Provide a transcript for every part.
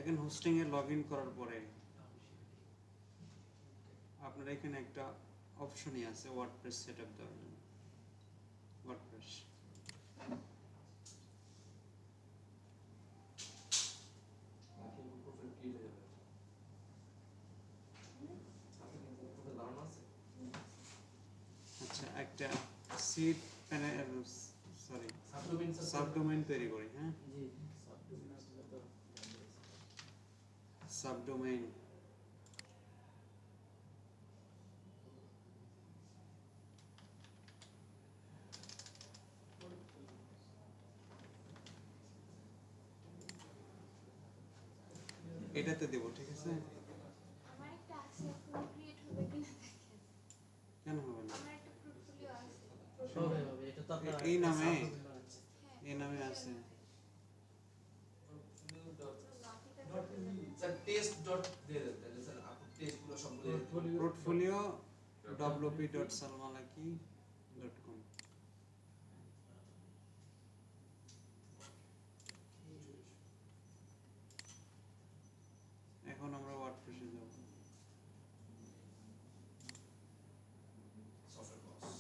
দেখেন hosting A log in করার পরে আপনার এখানে একটা অপশনই আছে ওয়ার্ডপ্রেস সেটআপ দেওয়ার জন্য। ওয়ার্ডপ্রেস আচ্ছা, একটা সিট প্যানেল সরি সাবডোমেইন তৈরি করি। হ্যাঁ, সাবডোমেইন এটাতে দেব, ঠিক আছে? আমার একটা আছে, পুরো ক্রিয়েট হবে কিনা দেখেন। কেন হবে না? আমার একটা পোর্টফোলিও আছে। হবে এটা তো আপনার এই নামে আছে। এই নামে আছে। স্যার টেস্ট ডট দিয়ে দেন তাহলে স্যার আপনি টেস্ট গুলো সবগুলো পোর্টফোলিও wp.salmalaki.com। এখন আমরা ওয়ার্ডপ্রেসে যাব। সফটওয়্যার বক্স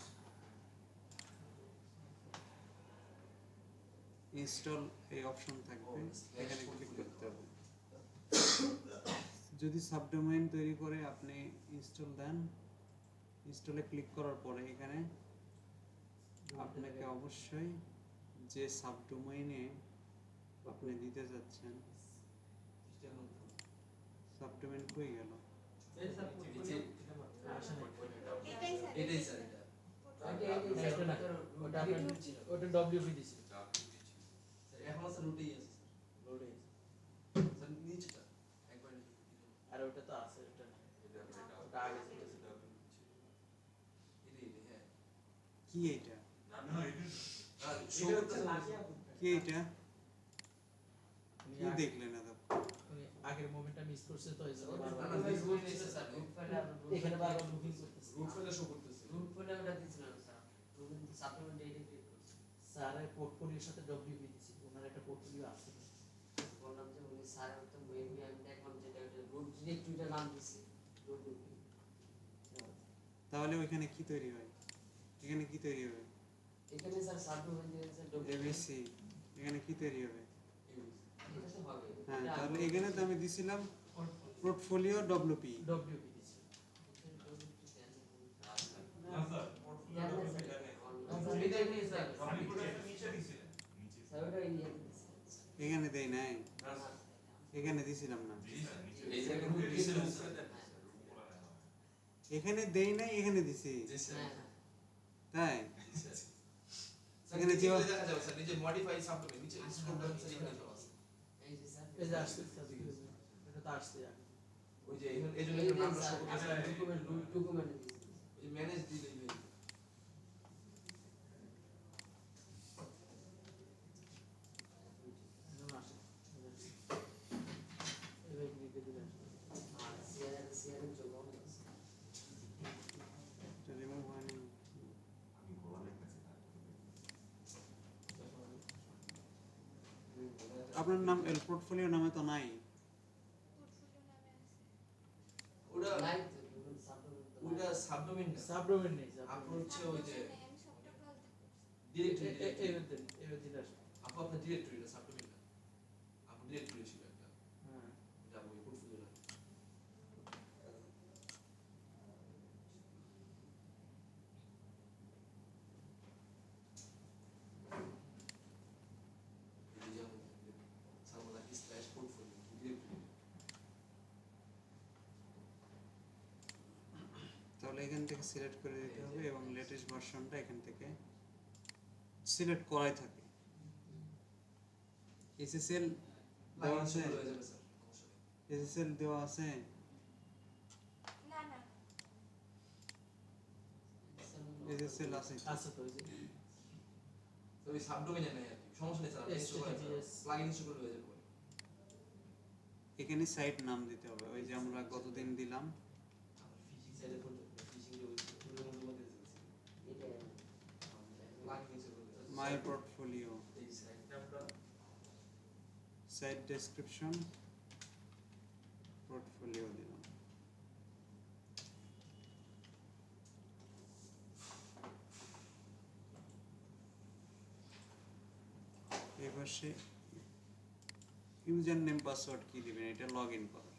ইনস্টল এই অপশন থাকবে, এখানে ক্লিক করতে হবে। যদি সাবডোমেইন তৈরি করে আপনি ইনস্টল দেন, ইনস্টলে ক্লিক করার পরে এখানে আপনাকে অবশ্যই যে সাবডোমেইনে আপনি দিতে যাচ্ছেন, সাবডোমেইন কই গেল? এটাই স্যার এটা ওটা ডব্লিউপি দিছি স্যার এখন স্যার রুটেই আছে স্যার লোডে স্যার নিচেটা একবার আর ওটা তো আছে ওটা ওটা আগে ছিল এটাই হ্যাঁ কি এটা? আর কি এটা? কি দেখলেন এত? আগের মোমেন্টটা মিস করছে তো এই জন্য না বারবার না ভিজুয়াল নেছে স্যার এখানে বারবার লুকিং করতেছে রুট ফাইলে শো করতেছে রুট ফোল্ডার ওটা দিছিলাম স্যার রুট সাপ্লিমেন্ট এইটা ক্রিয়েট করছি স্যারের পোর্টফোলিওর সাথে ডব্লিউপি দিছি ওনার একটা পোর্টফোলিও আছে বললাম যে উনি স্যার তো মেবি আমি দেখলাম যেটা রুট ডিরেক্টরিটা নাম দিছি রুট তাহলে ওইখানে কি তৈরি হয়? এখানে কি তৈরি হবে? এখানে স্যার সাবডোমেইন দিয়েছে এবিসি, এখানে কি তৈরি হবে? এটা তো হবে হ্যাঁ, তাহলে এখানে তো আমি দিছিলাম পোর্টফোলিও ডব্লিউপি। ডব্লিউপি দিছি না স্যার এখানে দেই নাই, এখানে দিছিলাম না। এই জায়গায় রুট দিছিল এখানে দেই নাই, এখানে দিছি। হ্যাঁ তাই এখানে যে দেখা যাবে স্যার নিচে মডিফাই সাবডোমেইন নিচে স্ক্রল ডাউন স্যার এখানে সব আছে এই যে স্যার এই যে আসছে এটা তো আসছে আগে ওই যে এখানে এই জন্য নাম শো করতেছে ডকুমেন্ট ওই ম্যানেজ দিলেই হয়ে এজন্য আসে এবার ক্লিক দিলে আসবে আর সিআর জন্য আছে এটা রিমুভ হয়নি। আপনার নাম এল পোর্টফোলিও নামে তো নাই। পোর্টফোলিও নামে আছে। ওটা লাইট সাবডোমেইন ওটা সাবডোমেইন না সাবডোমেইন নেই আপনি হচ্ছে ওই যে আমি সফটওয়্যার বলতে করছি। ডিরেক্টরি এবার দিলে আসবে আপু আপনার ডিরেক্টরিটা সাবডোমেইন না আপনি ডিরেক্টরি ছিল একটা হ্যাঁ যাব ওই পোর্টফোলিও সালমালাকি স্ল্যাশ পোর্টফোলিও ডিরেক্টরি তাহলে এখান থেকে সিলেক্ট করে দিতে হবে এবং লেটেস্ট ভার্সনটা এখান থেকে সিলেক্ট করাই থাকে। এসএসএল দেওয়া আছে, হয়ে যাবে স্যার সমস্যা নেই এসএসএল দেওয়া আছে। না না এসএসএল আছে। আছে তো ওই যে তো ওই সাবডোমেইনে নাই আর কি সমস্যা নেই স্যার আপনি ইনস্টল করে প্লাগইন ইনস্টল করে হয়ে যাবে এখানে সাইট নাম দিতে হবে, ওই যে আমরা গতদিন দিলাম। আমার ফিশিং সাইডে ফিশিং যে ওই পুরো মধ্যে দিয়েছে এটা প্লাগইন ইনস্টল করে মাই পোর্টফোলিও এই সাইডটা আমরা সাইট ডেসক্রিপশন পোর্টফোলিও দিলাম। এবার সে ইউজার নেম পাসওয়ার্ড কি দিবেন, এটা লগ ইন করার,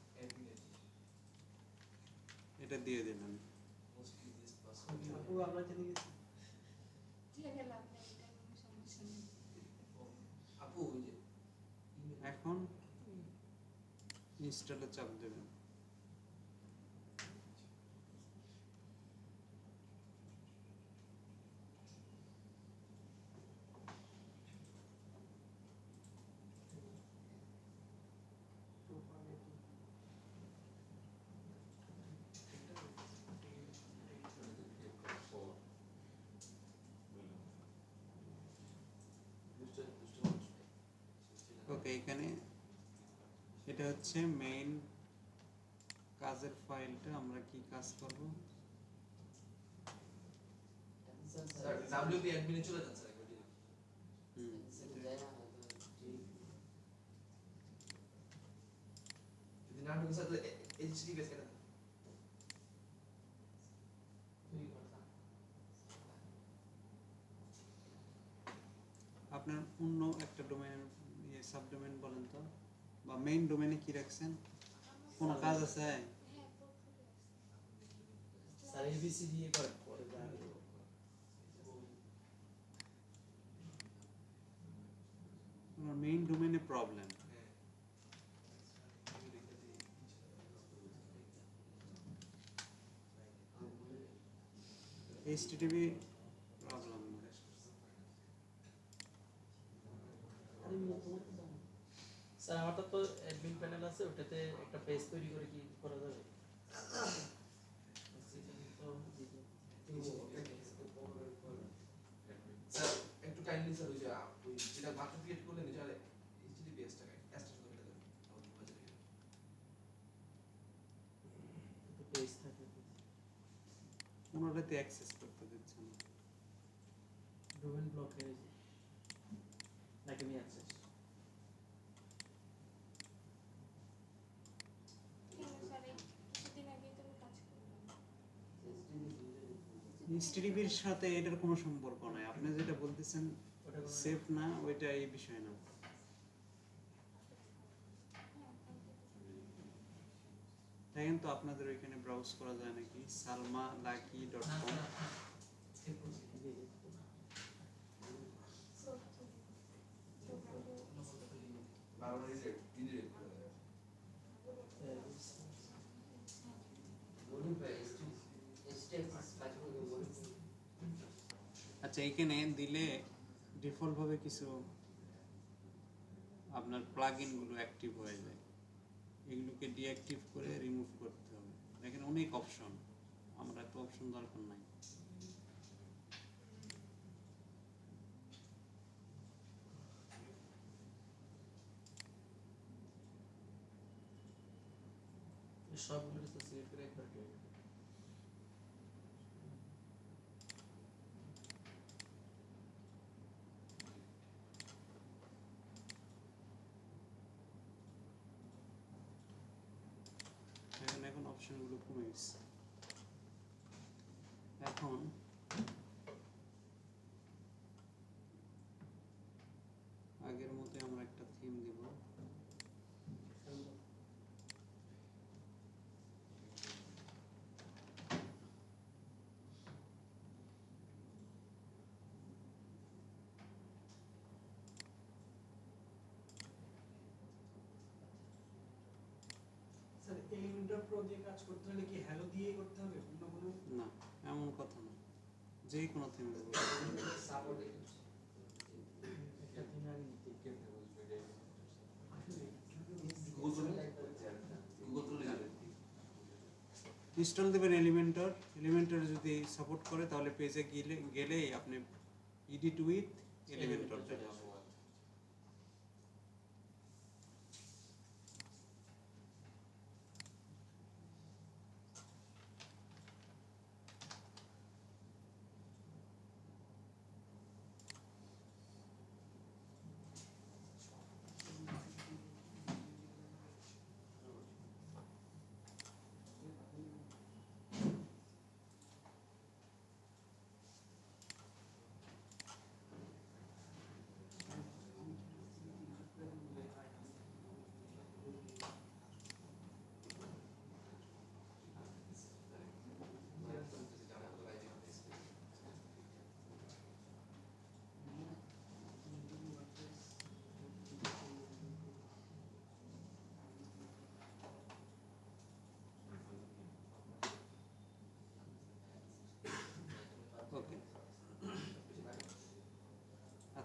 এটা দিয়ে দিলাম। আপু আমরা জেনে গেছি। জেনে লাভ নেই, এটা কোনো সমস্যা নেই। আপু ওই যে এখন ইনস্টলে চাপ দেবেন। ওকে, এখানে এটা হচ্ছে মেইন কাজের ফাইলটা। আমরা কি কাজ করব? স্যার ডাব্লিউপি অ্যাডমিনে চলে যান স্যার একবার direct। যদি না ঢুকে স্যার তাহলে এইচটিটিপিএস কেন আপনার অন্য একটা ডোমেন সাবডোমেন বলেন তো, বা মেইন ডোমেনে কি রাখছেন? কোন কাজ আছে? হ্যাঁ, পোর্টফোলিও আছে। স্যার এবিসি দিয়ে করে পরে যা আমার মেইন ডোমেনে প্রবলেম। এইচটিটিপি প্রবলেম না। স্যার আমারটা তো অ্যাডমিন প্যানেল আছে, ওটাতে একটা পেজ তৈরি করে কি করা যাবে? স্যার একটু কাইন্ডলি স্যার ওই যে ওই যেটা মাত্র ক্রিয়েট করলেন এটা এইচটিটিপিএসটা এসটা শুধু এটা দেন আমাদের বাজারে একটা পেজ থাকে, কোনোটাতে অ্যাক্সেস করতে দিচ্ছে না। ডোমেন ব্লক হয়ে যায় নাকি মি অ্যাক্সেস? কেন স্যার, এই কিছুদিন আগেই তো আমি কাজ করলাম। এইচটিটিপির সাথে এটার কোনো সম্পর্ক নাই। আপনি যেটা বলতেছেন ওটা কোনো সেফ না, ওইটা এই বিষয় না। হ্যাঁ, দেখেন তো আপনাদের ওইখানে ব্রাউজ করা যায় নাকি, salmalaki.com। বারবার রিডিরেক্ট করে দেয় আচ্ছা, এখানে দিলে ডিফল্ট ভাবে কিছু আপনার প্লাগইন গুলো অ্যাক্টিভ হয়ে যায়, এগুলোকে ডিঅ্যাক্টিভ করে রিমুভ করতে হবে। দেখেন অনেক অপশন, আমরা এত অপশন দরকার নাই। সবগুলো তো সিলেক্ট করে একবার করে দেখেন এখন অপশনগুলো কমে গেছে। এখন আগের মতোই আমরা একটা থিম দিব। স্যার এলিমেন্টর প্রো দিয়ে কাজ করতে হলে কি হ্যালো দিয়ে করতে হবে, অন্য কোনো? না, এমন কথা না, যে কোনো থিম দিব। একটা দিন আগে নিতে গুগল তুলে যাবে ইনস্টল দেবেন এলিমেন্টর। এলিমেন্টর যদি সাপোর্ট করে তাহলে পেজে গেলেই আপনি এডিট উইথ এলিমেন্টর দেখাবে।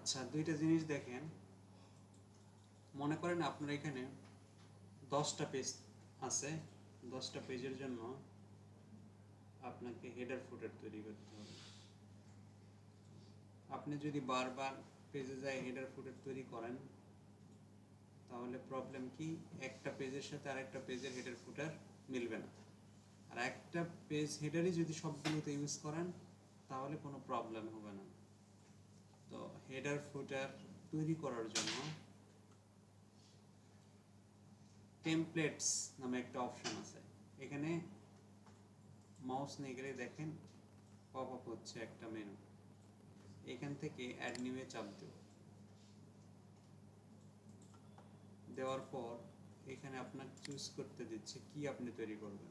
আচ্ছা, দুইটা জিনিস দেখেন। মনে করেন আপনার এখানে 10টা পেজ আছে, 10টা পেজের জন্য আপনাকে হেডার ফুটার তৈরি করতে হবে। আপনি যদি বারবার পেজে যায় হেডার ফুটার তৈরি করেন, তাহলে প্রবলেম কি, একটা পেজের সাথে আরেকটা পেজের হেডার ফুটার মিলবে না। আর একটা পেজ হেডারই যদি সবগুলোতে ইউজ করেন তাহলে কোনো প্রবলেম হবে না। তো হেডার ফুটার তৈরি করার জন্য টেমপ্লেটস নামে একটা অপশন আছে। এখানে মাউস নিয়ে গেলে দেখেন পপ আপ হচ্ছে একটা মেনু। এখান থেকে অ্যাড নিউয়ে চাপ দেব। দেওয়ার পর এখানে আপনাকে চুজ করতে দিচ্ছে কি আপনি তৈরি করবেন।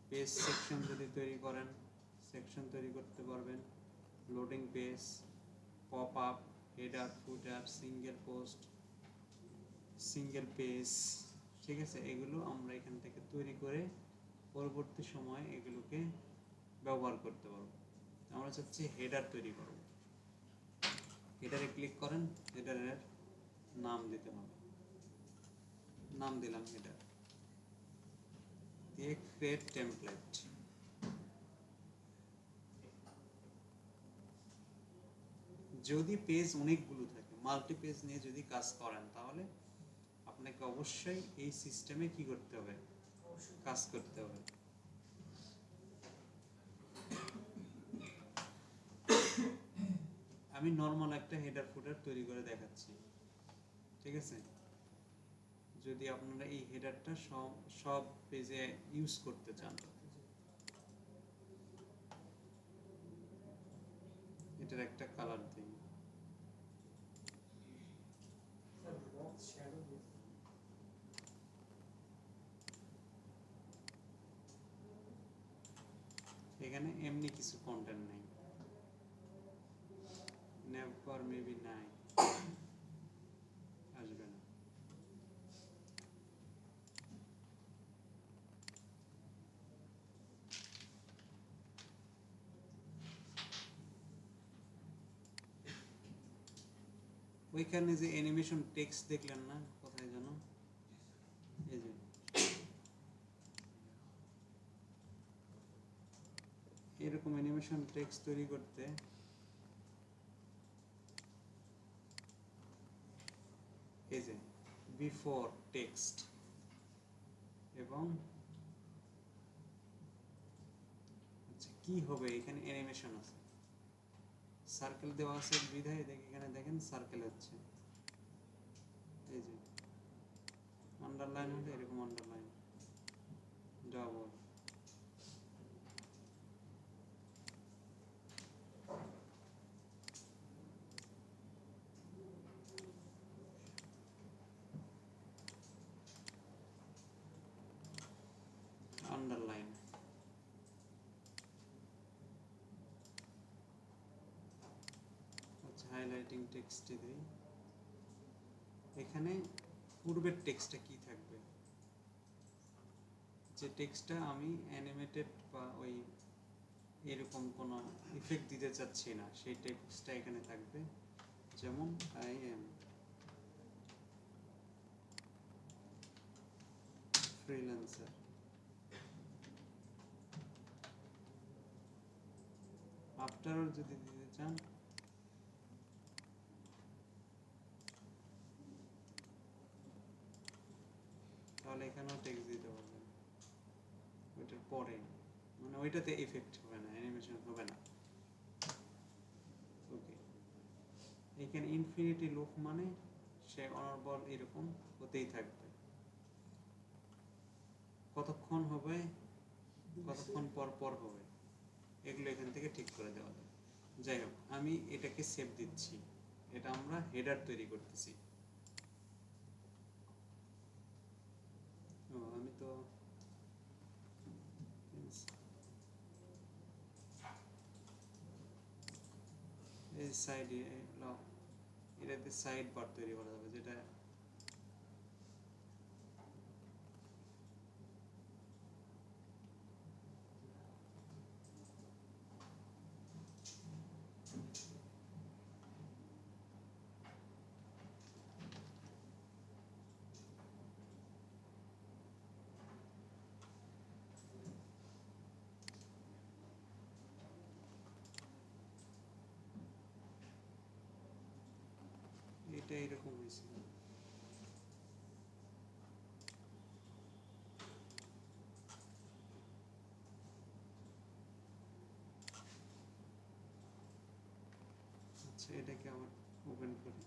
পেজ সেকশন যদি তৈরি করেন, সেকশন তৈরি করতে পারবেন। Loading page, pop up, header, footer, single post, single page, ঠিক আছে। এগুলো আমরা এখান থেকে তৈরি করে পরবর্তী সময়ে এগুলোকে ব্যবহার করতে পারবো। আমরা চাচ্ছি হেডার তৈরি করব। হেডারে ক্লিক করেন, হেডারের নাম দিতে হবে। নাম দিলাম হেডার, দিয়ে ক্রিয়েট টেমপ্লেট। যদি পেজ অনেকগুলো থাকে, মাল্টি পেজ নিয়ে যদি কাজ করেন, তাহলে আপনাকে অবশ্যই এই সিস্টেমে কি করতে হবে, কাজ করতে হবে। আমি নর্মাল একটা হেডার ফুটার তৈরি করে দেখাচ্ছি, ঠিক আছে। যদি আপনারা এই হেডারটা সব পেজে ইউজ করতে চান, এটার একটা কালার দিন। এখানে এমনি কিছু কন্টেন্ট নেই, নেভার মেবি নাই, আসবে না। ওইখানে যে অ্যানিমেশন টেক্সট দেখলেন না, কোথায় যেন, এই যে এরকম অ্যানিমেশন টেক্সট তৈরি করতে এই যে বিফোর টেক্সট এবং আচ্ছা কি হবে, এখানে অ্যানিমেশন আছে, সার্কেল দেওয়া আছে বিধায় দেখে এখানে দেখেন সার্কেল হচ্ছে। এই যে আন্ডারলাইন হলে এরকম আন্ডারলাইন, ডাবল, আন্ডারলাইন, আচ্ছা হাইলাইটিং টেক্সট দিই। এখানে পূর্বের টেক্সটটা কি থাকবে, যে টেক্সটটা আমি অ্যানিমেটেড বা ওই এরকম কোনো ইফেক্ট দিতে চাচ্ছি না, সেই টেক্সটটা এখানে থাকবে। যেমন আই এম ফ্রিল্যান্সার, আফটারও যদি দিতে চান তাহলে এখানেও টেক্সট দিতে পারবেন। ওইটার পরে মানে ওইটাতে ইফেক্ট হবে না, অ্যানিমেশন হবে না। ওকে, এখানে ইনফিনিটি লুপ মানে সে অনর্বর এরকম হতেই থাকবে। কতক্ষণ হবে, কতক্ষণ পর পর হবে, এগুলো এখান থেকে ঠিক করে দেওয়া যায়। যাই হোক, আমি এটাকে সেভ দিচ্ছি। এটা আমরা হেডার তৈরি করতেছি। আমি তো এই সাইডে এটাতে সাইড বার তৈরি করা যাবে, যেটা এটা এরকম হয়েছে। আচ্ছা এটাকে আবার ওপেন করি,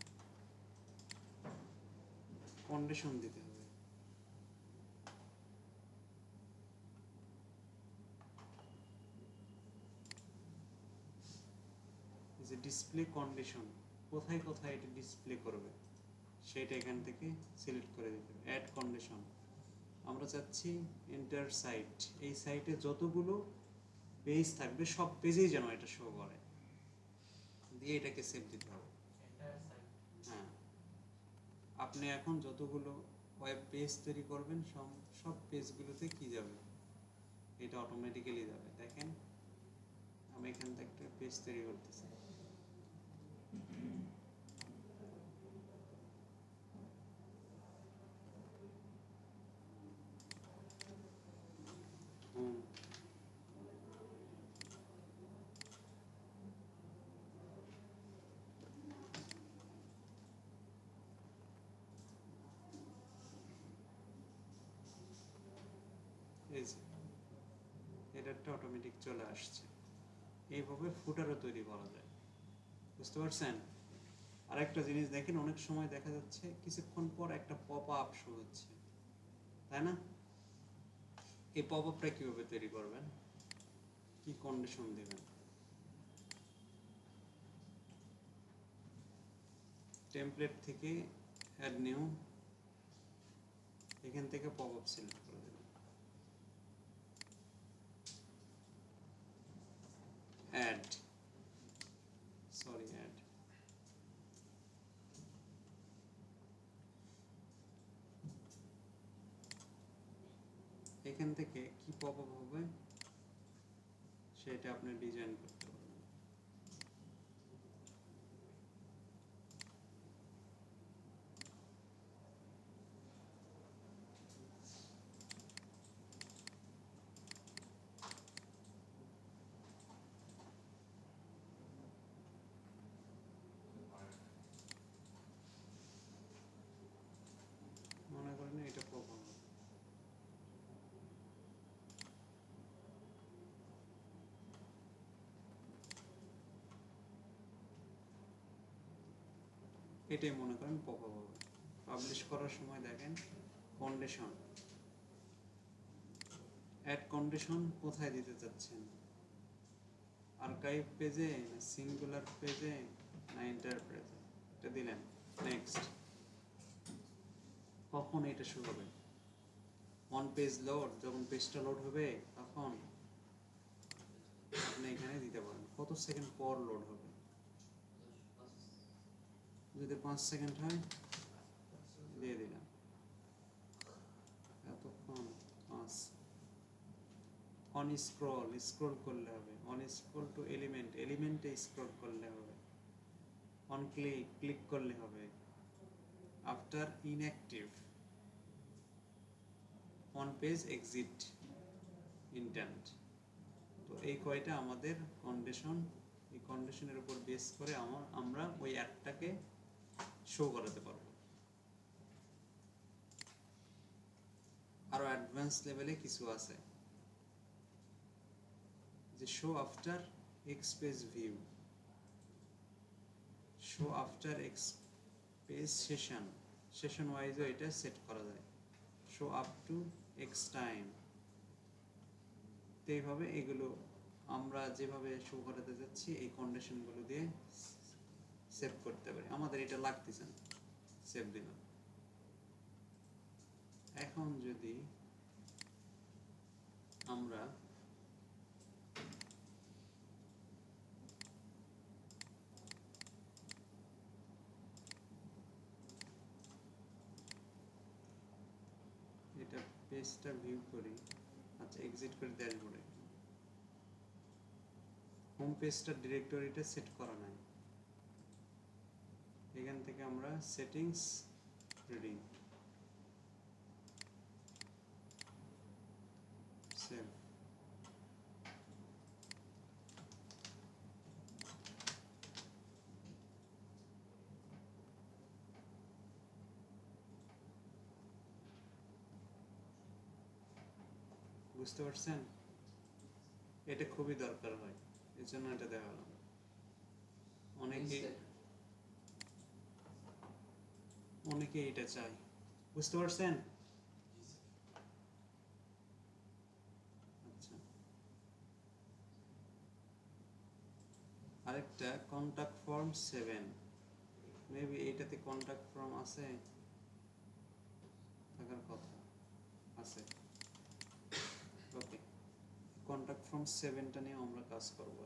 কন্ডিশন দিতে হবে। যে ডিসপ্লে কন্ডিশন, কোথায় কোথায় এটা ডিসপ্লে করবে সেটা এখান থেকে সিলেক্ট করে দিতে হবে। অ্যাড কন্ডিশন, আমরা চাচ্ছি এন্টার সাইট, এই সাইটে যতগুলো পেজ থাকবে সব পেজেই যেন এটা শো করে, দিয়ে এটাকে সেভ দিতে হবে। হ্যাঁ, আপনি এখন যতগুলো ওয়েব পেজ তৈরি করবেন সব সব পেজগুলোতে কি যাবে, এটা অটোমেটিক্যালি যাবে। দেখেন আমি এখান থেকে একটা পেজ তৈরি করতেছি। হুম, এই যে এটা একটা অটোমেটিক চলে আসছে। এইভাবে ফুটারও তৈরি করা যায়, বুঝতে পারছেন? আরেকটা জিনিস দেখেন, অনেক সময় দেখা যাচ্ছে কিছুক্ষণ পর একটা পপ আপ শো হচ্ছে, তাই না? এই পপ আপটা কিভাবে তৈরি করবেন, কি কন্ডিশন দেবেন? টেমপ্লেট থেকে অ্যাড নিউ, এখান থেকে পপ আপ সিলেক্ট করে দেবেন। অ্যাড, সরি অ্যাড, এখান থেকে কি পপ আপ হবে সেটা আপনি ডিজাইন করতে পারবেন। মনে করেন এটা পপ আপ, এটাই মনে করেন পপ আপ হবে। পাবলিশ করার সময় দেখেন কন্ডিশন, অ্যাড কন্ডিশন কোথায় দিতে চাচ্ছেন, আর্কাইভ পেজে না সিঙ্গুলার পেজে না এন্টার পেজে, এটা দিলেন। নেক্সট, কখন এটা শুরু হবে, অন পেজ লোড, যখন পেজটা লোড হবে তখন আপনি এখানে দিতে পারেন কত সেকেন্ড পর লোড হবে। যদি 5 সেকেন্ড হয় দিয়ে দিলাম, এতক্ষণ 5। অন স্ক্রল, স্ক্রল করলে হবে, অন স্ক্রল টু এলিমেন্ট, এলিমেন্টে স্ক্রল করলে হবে, অন ক্লিক, ক্লিক করলে হবে, after inactive, on page exit, intent. তো এই কয়টা আমাদের কন্ডিশন, এই কন্ডিশনের উপর বেস করে আমরা ওই অ্যাডটাকে শো করাতে পারবো। আরো অ্যাডভান্স লেভেলে কিছু আছে, যে show after X page view, show after X page session, session ওয়াইজও এটা সেট করা যায়, show up to X time. তো এইভাবে এগুলো আমরা যেভাবে শো করাতে যাচ্ছি এই কন্ডিশনগুলো দিয়ে সেভ করতে পারি। আমাদের এটা লাগতেছে না, সেভ দিলাম। এখন যদি আমরা এটা পেজটা ভিউ করি, আচ্ছা এক্সিট করে ড্যাশবোর্ডে, হোম পেজটা ডিরেক্টরিটা সেট করা নাই, এখান থেকে আমরা সেটিংস, রিডিং, সেভ, বুঝতে পারছেন? এটা খুবই দরকার হয়, এই জন্য এটা দেখালাম। অনেকে অনেকে এটা চায়, বুঝতে পারছেন? আচ্ছা, আরেকটা কন্টাক্ট ফর্ম 7, মেবি এইটাতে কন্টাক্ট ফর্ম আছে, থাকার কথা আছে। ওকে, কন্টাক্ট ফর্ম 7টা নিয়ে আমরা কাজ করব।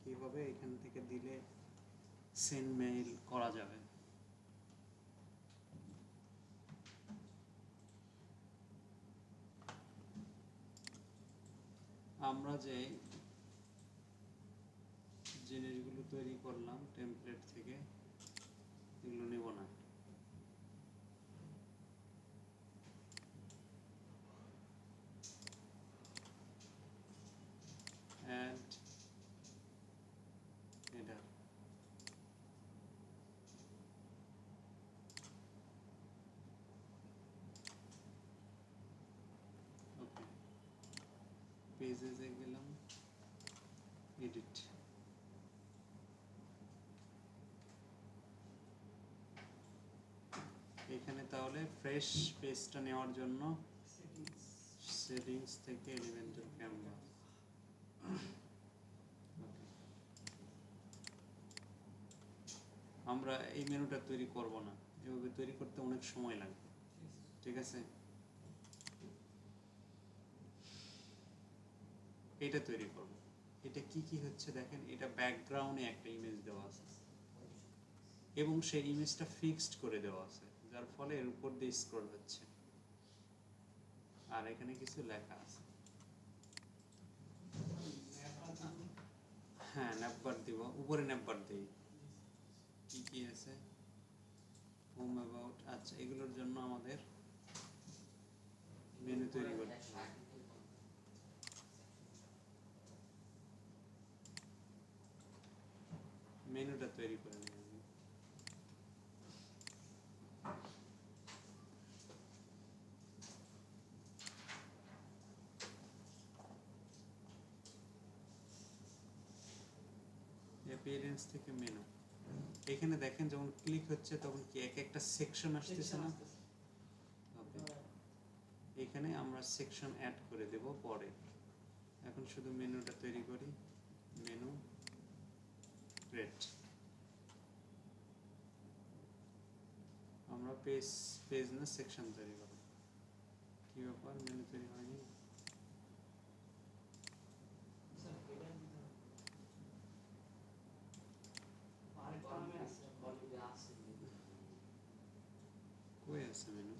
কিভাবে এখান থেকে দিলে সেন্ড মেইল করা যাবে। আমরা যে জিনিসগুলো তৈরি করলাম টেমপ্লেট থেকে, এগুলো নেব না। অ্যাড হেডার, ওকে, পেজেসে গেলাম, এডিট, এখানে তাহলে ফ্রেশ পেজটা নেওয়ার জন্য সেটিংস থেকে এলিমেন্টাল ক্যানভাস। আমরা এই মেনুটা তৈরি করব না, এভাবে তৈরি করতে অনেক সময় লাগবে, ঠিক আছে? এটা তৈরি করব। এটা কি কি হচ্ছে দেখেন, এটা ব্যাকগ্রাউন্ডে একটা ইমেজ দেওয়া আছে এবং সেই ইমেজটা ফিক্সড করে দেওয়া আছে, যার ফলে এর উপর দিয়ে স্ক্রল হচ্ছে, আর এখানে কিছু লেখা আছে। হ্যাঁ, ন্যাপবার দিব, উপরে ন্যাপবার দিই। কি কি আছে, হোম অ্যাবাউট, আচ্ছা, এগুলোর জন্য আমাদের মেনু তৈরি করতে হবে। মেনুটা তৈরি করে নিই আমি। অ্যাপিয়ারেন্স থেকে মেনু, এখানে দেখেন যখন ক্লিক হচ্ছে তখন কি এক একটা সেকশন আসতেছে না? ওকে, এখানে আমরা সেকশন অ্যাড করে দেব পরে। এখন শুধু মেনুটা তৈরি করি, মেনু ক্রিয়েট। আমরা পেজ না সেকশন তৈরি করব। কি ব্যাপার, মেনু তৈরি হয়নি? কই আছে মেনু?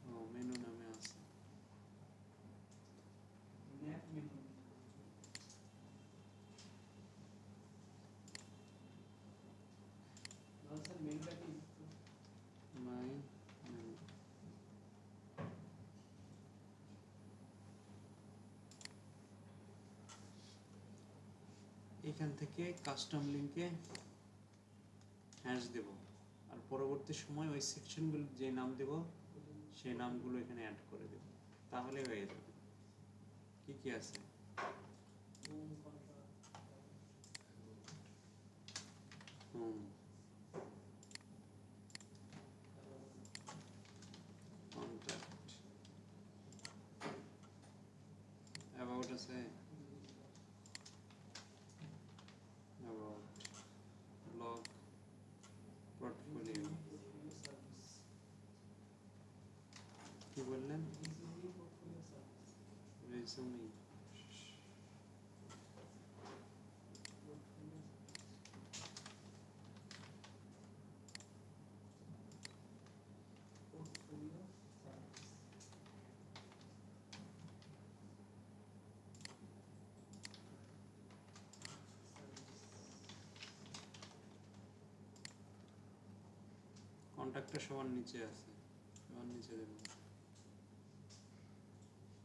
ও, মেনু নামে আছে। Nap menu. স্যার মেনুটা কি? মাই মেনু, এখান থেকে কাস্টম লিংকে হ্যাশ দেব, আর পরবর্তী সময় ওই সেকশনগুলো যে নাম দেব সেই নামগুলো এখানে অ্যাড করে দেব, তাহলে হয়ে যাবে। কি কি আছে? Home contract. Home, contact, about আছে, অ্যাবাউট, ব্লগ, পোর্টফোলিও। কি বললেন? রেজুমি, কন্ট্যাক্টটা সবার নিচে আছে, সবার নিচে দেবেন।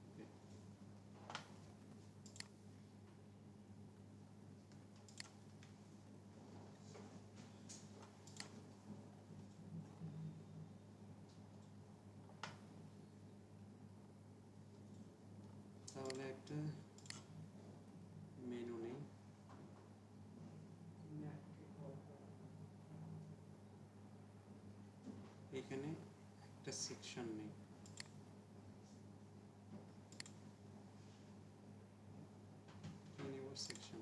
ওকে, এখানে একটা সেকশন নেই, সেকশন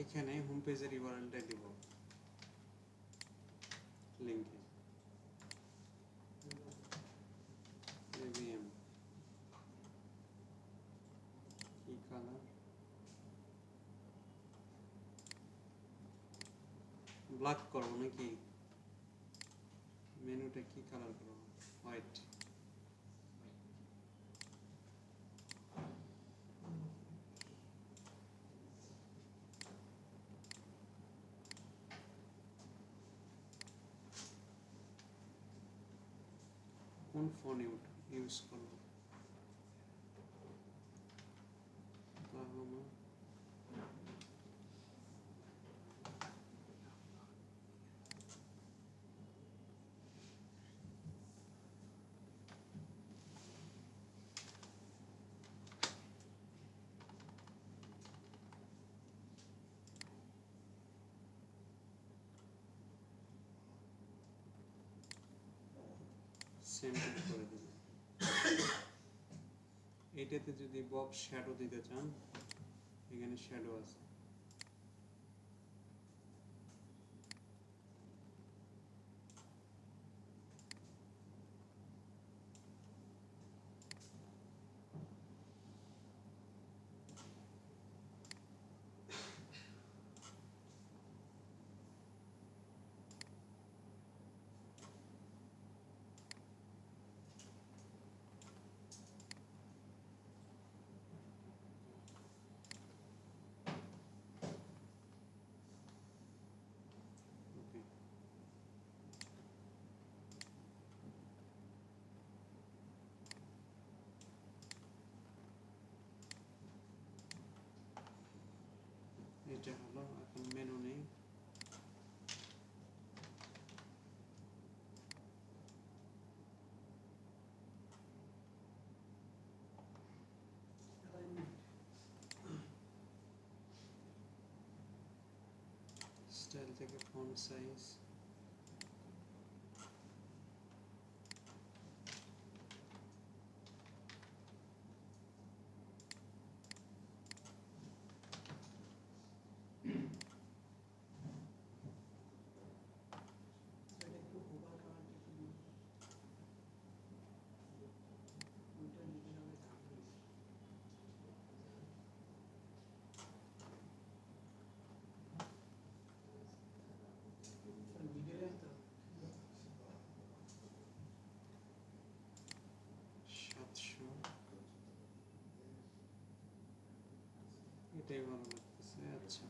এখানে হোম পেজের ইউআরএলটা দিব লিংকে AVM কি কালার ব্ল্যাক করব নাকি মেনুটা কি কালার করব হোয়াইট কোন ফোন ইউজ করব তাহলে সেম করে দেব। এইটাতে যদি বক্স শ্যাডো দিতে চান এখানে শ্যাডো আছে, ওকে এটা হলো এখন মেনু নেই, স্টাইল থেকে ফন্ট সাইজ সেটা একটু ওভার কালারটা একটু দিন। ওইটা নিতে হবে থাকবে। স্যার মিডলে তো 700 এটাই ভালো লাগতেছে। আচ্ছা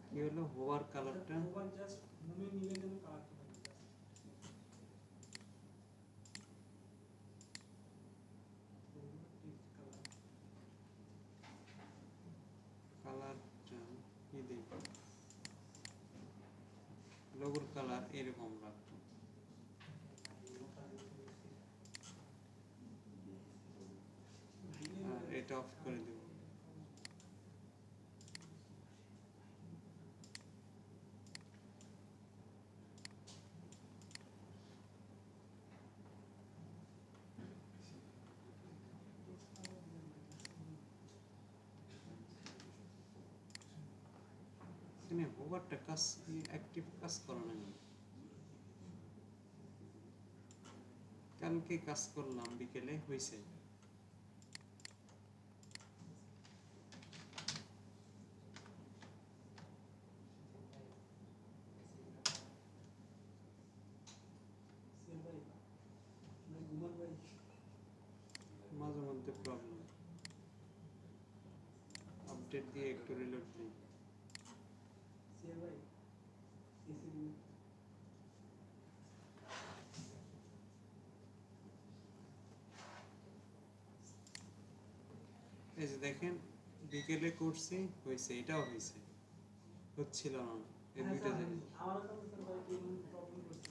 কি হলো হোভার কালারটা ওভার জাস্ট হোমে নিলে যেন কালারটা থাকে জাস্ট টেক্সট কালার কালারটা কি দেব লোগোর কালার এরকম রাখবো, আর এটা অফ করে দেব। এখানে হোভারটা কাজ অ্যাক্টিভ কাজ করে না কেন? কালকে কাজ করলাম বিকেলে হয়েছে, সেল ভাই মানে ঘুমান ভাই মাঝে মধ্যে প্রবলেম, আপডেট দিয়ে একটু রিলোড দিই। সেল ভাই এসি দিন এই যে দেখেন বিকেলে করছি হয়েছে, এটাও হয়েছে, হচ্ছিল না এই দুইটা জিনিস। আমার কাছে স্যার ভাই কি প্রবলেম করছে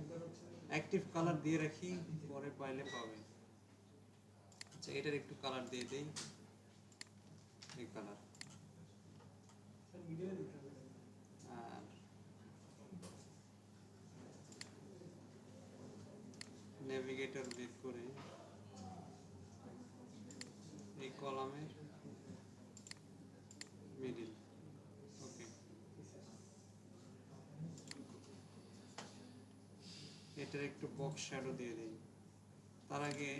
এটা হচ্ছে অ্যাক্টিভ কালার দিয়ে রাখি পরে পাইলে পাবে। আচ্ছা এটার একটু কালার দিয়ে দেই, এই কালার। স্যার মিডিলে দিতে হবে। আর নেভিগেটর বের করে এই কলামের মিডিল, ওকে। এটার একটু বক্স শ্যাডো দিয়ে দিই। তার আগে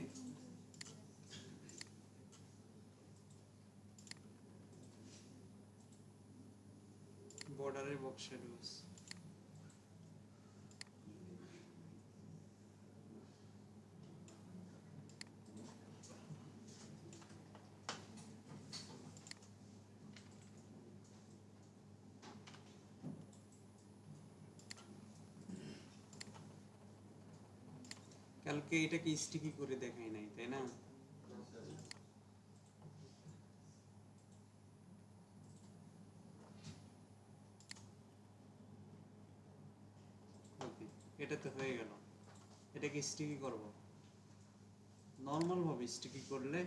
বর্ডারের বক্স শ্যাডোস, কালকে এটাকে স্টিকি করে দেখাই নাই তাই না? ওকে, এটা তো হয়ে গেল। এটাকে স্টিকি করব। নর্মাল ভাবে স্টিকি করলে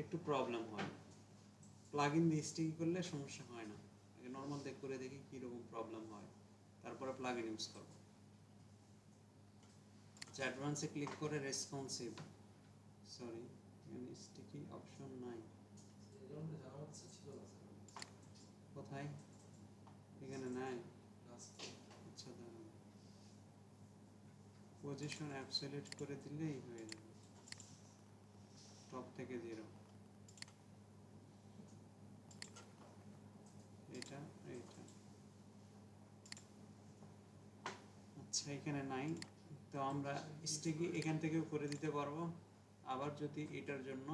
একটু প্রবলেম হয়, প্লাগইন দিয়ে স্টিকি করলে সমস্যা হয় না। আগে নর্মাল দিয়ে করে দেখি কি রকম প্রবলেম হয়, তারপরে প্লাগইন ইউজ করব। অ্যাডভান্সে ক্লিক করে রেসপন্সিভ, সরি এখানে স্টিকি অপশন নাই। এরকম জানা হচ্ছে ছিল না স্যার। কোথায়? এখানে নাই। লাস্ট আচ্ছা দাঁড়ান, পজিশন অ্যাবসলিউট করে দিলেই হয়ে যাবে। টপ থেকে 0, এটা এটা। আচ্ছা এখানে নাই, তো আমরা স্টিকি এখান থেকেও করে দিতে পারবো। আবার যদি এটার জন্য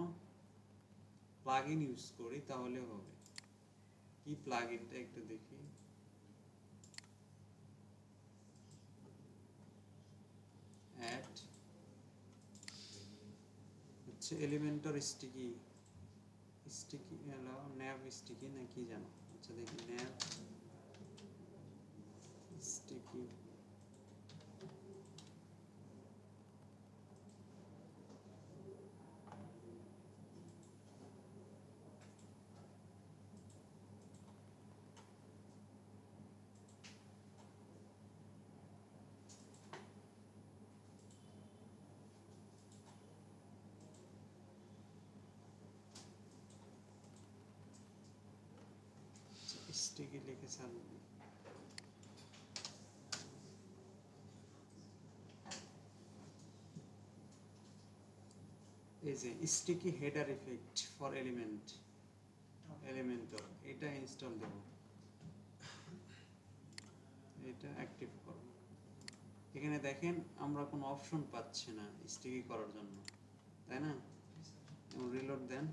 প্লাগইন ইউজ করি তাহলে হবে। কি প্লাগইনটা একটু দেখি। অ্যাড হচ্ছে এলিমেন্টর স্টিকি, স্টিকি হলো ন্যাভ স্টিকি না কি জানো। আচ্ছা দেখি ন্যাভ স্টিকি, স্টিকি লিখে চালু। এই যে sticky header effect for Elementor, এটা ইনস্টল দেব, এটা অ্যাক্টিভ করব। এখানে দেখেন আমরা কোনো অপশন পাচ্ছি না স্টিকি করার জন্য, তাই না? রিলোড দেন,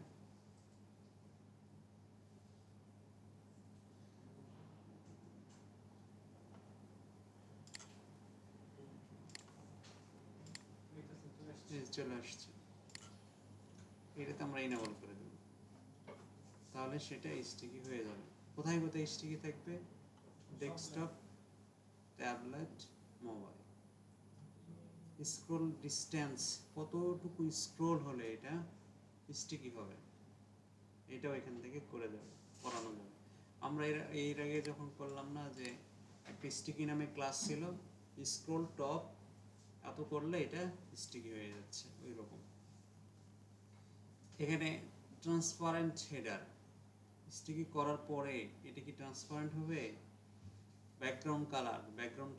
চলে আসছে। এটাতে আমরা ইনেবল করে দেব, তাহলে সেটা স্টিকি হয়ে যাবে। কোথায় কোথায় স্টিকি থাকবে? Desktop, tablet, mobile. Scroll distance, কতটুকু স্ক্রল হলে এটা স্টিকি হবে, এটাও এখান থেকে করে দেবে, করানো যাবে। আমরা এর আগে যখন করলাম না যে একটা স্টিকি নামে ক্লাস ছিল, স্ক্রল টপ এত করলে এটা স্টিকি হয়ে যাচ্ছে ওই রকম। এখানে ট্রান্সপারেন্ট হেডার, স্টিকি করার পরে এটা কি ট্রান্সপারেন্ট হবে? ব্যাকগ্রাউন্ড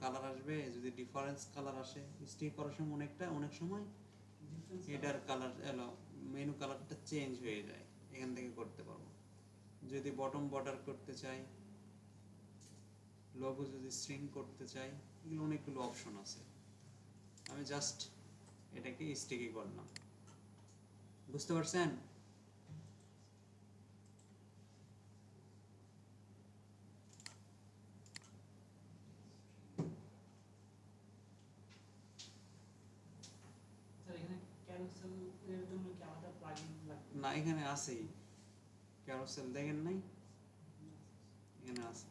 কালার আসবে। যদি ডিফারেন্স কালার আসে স্টিকি করার সময় অনেক সময় হেডার কালার মেনু কালারটা চেঞ্জ হয়ে যায়, এখান থেকে করতে পারবো। যদি বটম বর্ডার করতে চাই, লোগো যদি স্ট্রিং করতে চাই, এগুলো অনেকগুলো অপশন আছে। আমি জাস্ট এটাকে স্টিকি করলাম, বুঝতে পারছেন? স্যার এখানে ক্যারোসেল এর জন্য কি আলাদা প্লাগইন লাগবে? না এখানে আছেই, ক্যারোসেল দেখেন নাই? এখানে আছে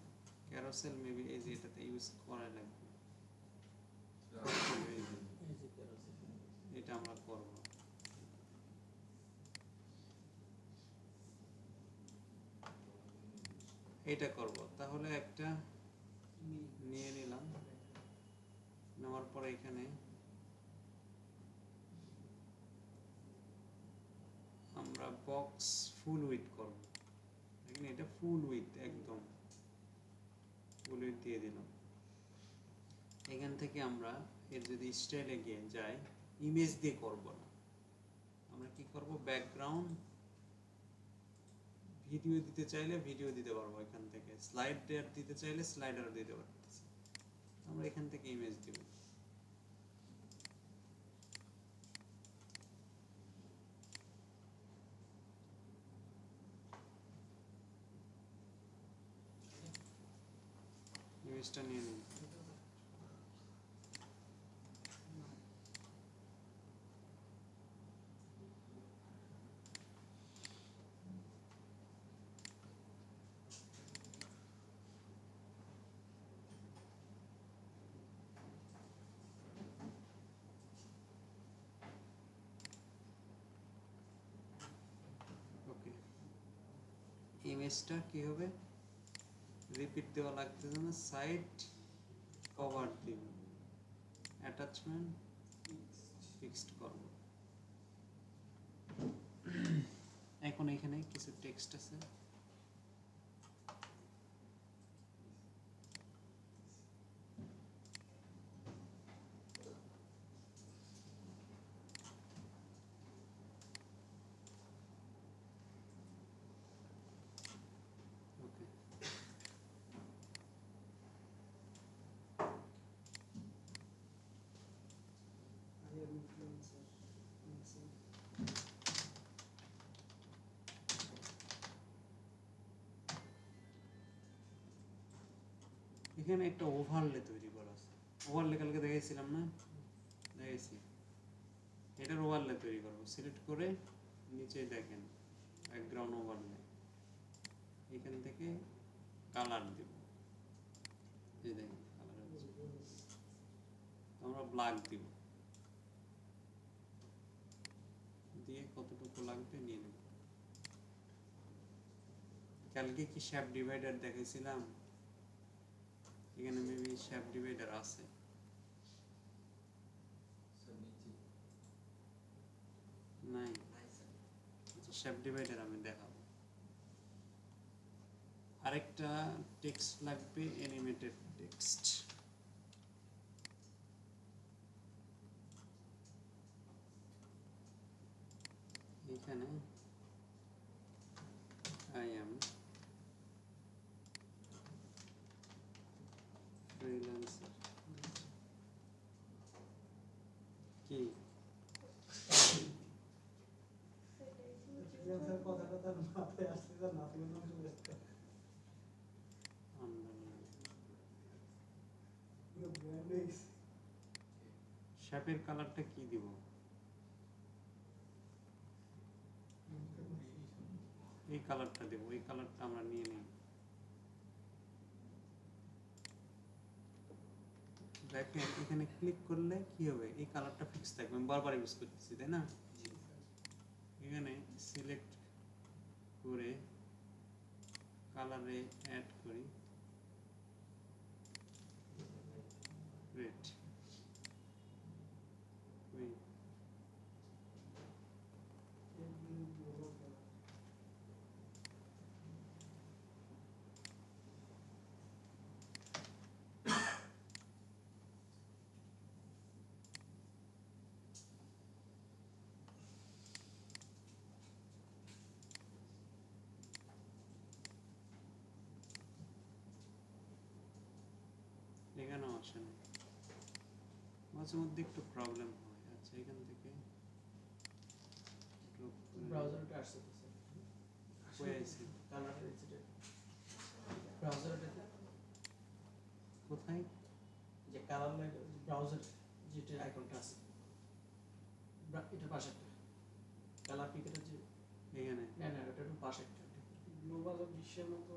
ক্যারোসেল, মেবি এই যে এটাতে ইউজ করা লাগবে। এই যে কেরোসিন। এটা আমরা করব। এটা করব, তাহলে একটা নিয়ে নিলাম। নেওয়ার পরে এখানে আমরা বক্স ফুল উইথ করব। দেখেন এটা ফুল উইথ, একদম ফুল উইথ দিয়ে দিলাম। এখান থেকে আমরা এর যদি স্টাইলে গিয়ে যাই, ইমেজ দিয়ে করব না, আমরা কি করব, ব্যাকগ্রাউন্ড ভিডিও দিতে চাইলে ভিডিও দিতে পারবো এখান থেকে, স্লাইডার দিতে চাইলে স্লাইডার দিতে পারতেছি। আমরা এখান থেকে ইমেজ দিব। ইমেজটা নিয়ে নিন। ওকে, ইমেজটা কি হবে, রিপিট দেওয়া লাগতেছে না, সাইড কভার দিব, অ্যাটাচমেন্ট ফিক্সড করব। এখন এখানে কিছু টেক্সট আছে, ওকে, I am influencer. এখানে একটা ওভারলে তৈরি করা আছে। ওভারলে কালকে দেখাইছিলাম না, দেখাইছি। এটার ওভারলে তৈরি করবো, সিলেক্ট করে নিচে দেখেন ব্যাকগ্রাউন্ড ওভারলে, এখান থেকে কালার দেব, এই দেখেন কালার হচ্ছে, আমরা ব্ল্যাক দিব, দিয়ে কতটুকু লাগবে নিয়ে নেব। কালকে কি শেপ ডিভাইডার দেখাইছিলাম, এখানে মেবি শেপ ডিভাইডার আছে, নাই, আচ্ছা শেপ ডিভাইডার আমি দেখাবো। আরেকটা টেক্সট লাগবে, অ্যানিমেটেড টেক্সট। এখানে I am freelancer কি Freelancer কথাটা তার মাথায় আসছে না, তুমি নাম শুনে ব্র্যান্ড শেপের কালারটা কি দিব, এই কালারটা দেব, এই কালারটা আমরা নিয়ে নিই। দেখেন এখানে ক্লিক করলে কি হবে, এই কালারটা ফিক্স থাকবে, আমি বারবার ইউজ করতেছি তাই না। এখানে সিলেক্ট করে কালারে অ্যাড করি রেড, এখানেও আসে না, মাঝে মধ্যে একটু প্রবলেম হয়। আচ্ছা এখান থেকে ব্রাউজারটা আসছে তো স্যার, হয়ে আছে কালার রিলেটেড ব্রাউজারটাতে কোথায়, যে কালার ব্রাউজার যেটা আইকনটা আছে, এটা পাশেরটা কালার পিকের যে, এখানে না না ওটা একটু পাশেরটা, গ্লোবাল বিশ্বের মতো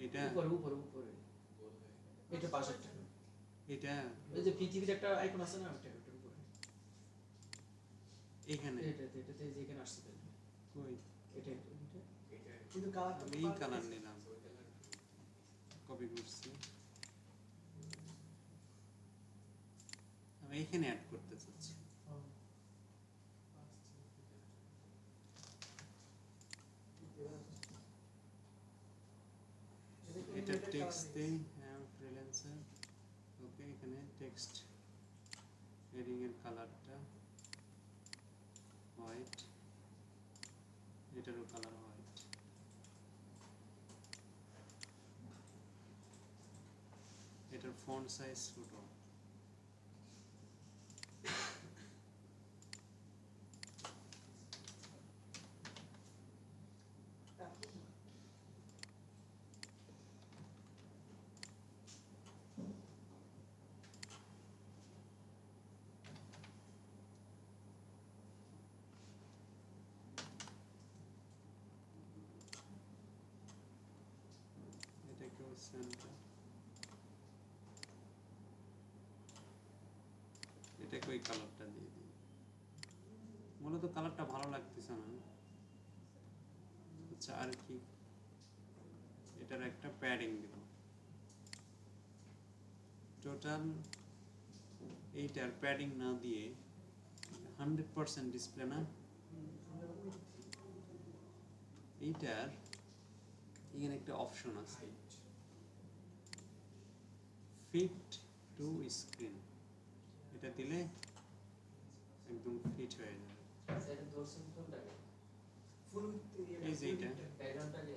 এটা উপরে উপরে উপরে এটা পাশেরটা, এটা ওই যে পৃথিবীর একটা আইকন আছে না, ওটা ওটার উপরে, এখানে এটাতে যেখানে আসছে তাই কই, এটা কিন্তু কালারটা আমি এই কালার নিলাম, কপি করছি, আমি এখানে অ্যাড করতে চাচ্ছি। এটা টেক্সট দেই, হ্যাঁ ফ্রিল্যান্সার। ওকে, এখানে টেক্সট হেডিং এর কালারটা হোয়াইট, এটারও কালার হোয়াইট। এটার ফন্ট সাইজ ছোট। এটাকেও সেন্টার, এটাকে ওই কালারটা দিয়ে দিই। মূলত কালারটা ভালো লাগতেছে না। আচ্ছা, আর কি, এটার একটা প্যাডিং দিব। টোটাল এইটার প্যাডিং না দিয়ে 100% ডিসপ্লে না, এইটার এখানে একটা অপশন আছে, ফিট টু স্ক্রিন। এটা দিলে একদম ফিট হয়ে যাবে। সেটা দর্শন কোনটাকে ফুল এই যে এইটা। ব্যাকগ্রাউন্ডটাকে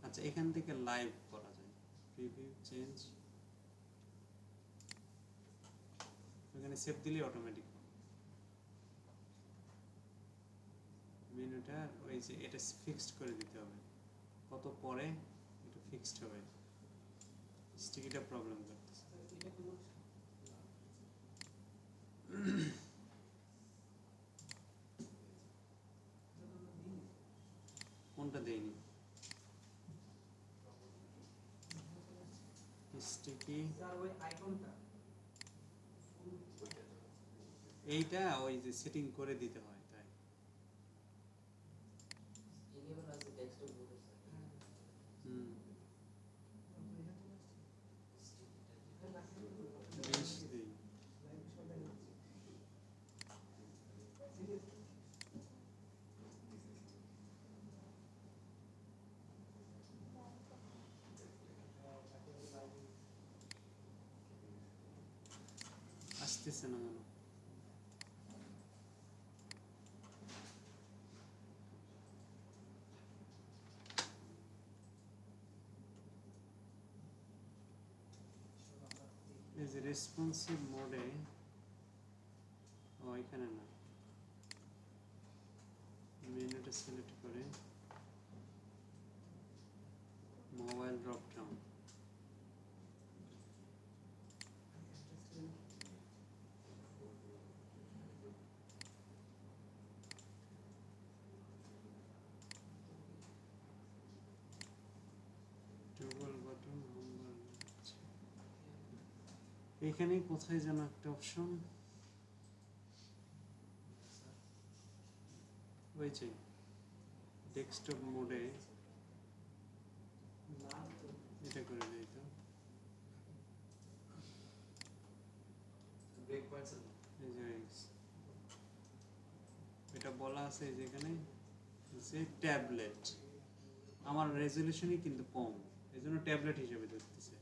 আচ্ছা, এখান থেকে লাইভ করা যায়, প্রিভিউ চেঞ্জ, এখানে সেভ দিলে অটোমেটিক মেনুটা ওই যে এটা ফিক্সড করে দিতে হবে, কত পরে এটা ফিক্সড হবে। স্টিকিটা প্রবলেম করতেছে। কোনটা দেইনি স্টিকি, স্যার ওই আইকনটা এইটা ওই যে সেটিং করে দিতে হয় তাই। এনেবল আছে ডেস্কটপ মোড আছে হুম, 20 দেই। আসতেছে না কেন? এই যে রেসপন্সিভ মোডে, ও এখানে না, মেনুটা সিলেক্ট করে mobile drop down, toggle button number. এখানে কোথায় যেন একটা অপশন, ওই যে ডেস্কটপ মোডে এটা করে দেই তো। ব্রেক পয়েন্টস এই যে হয়ে গেছে। এটা বলা আছে যেখানে যে ট্যাবলেট, আমার রেজলিউশনই কিন্তু কম, এই জন্য ট্যাবলেট হিসেবে ধরতেছে।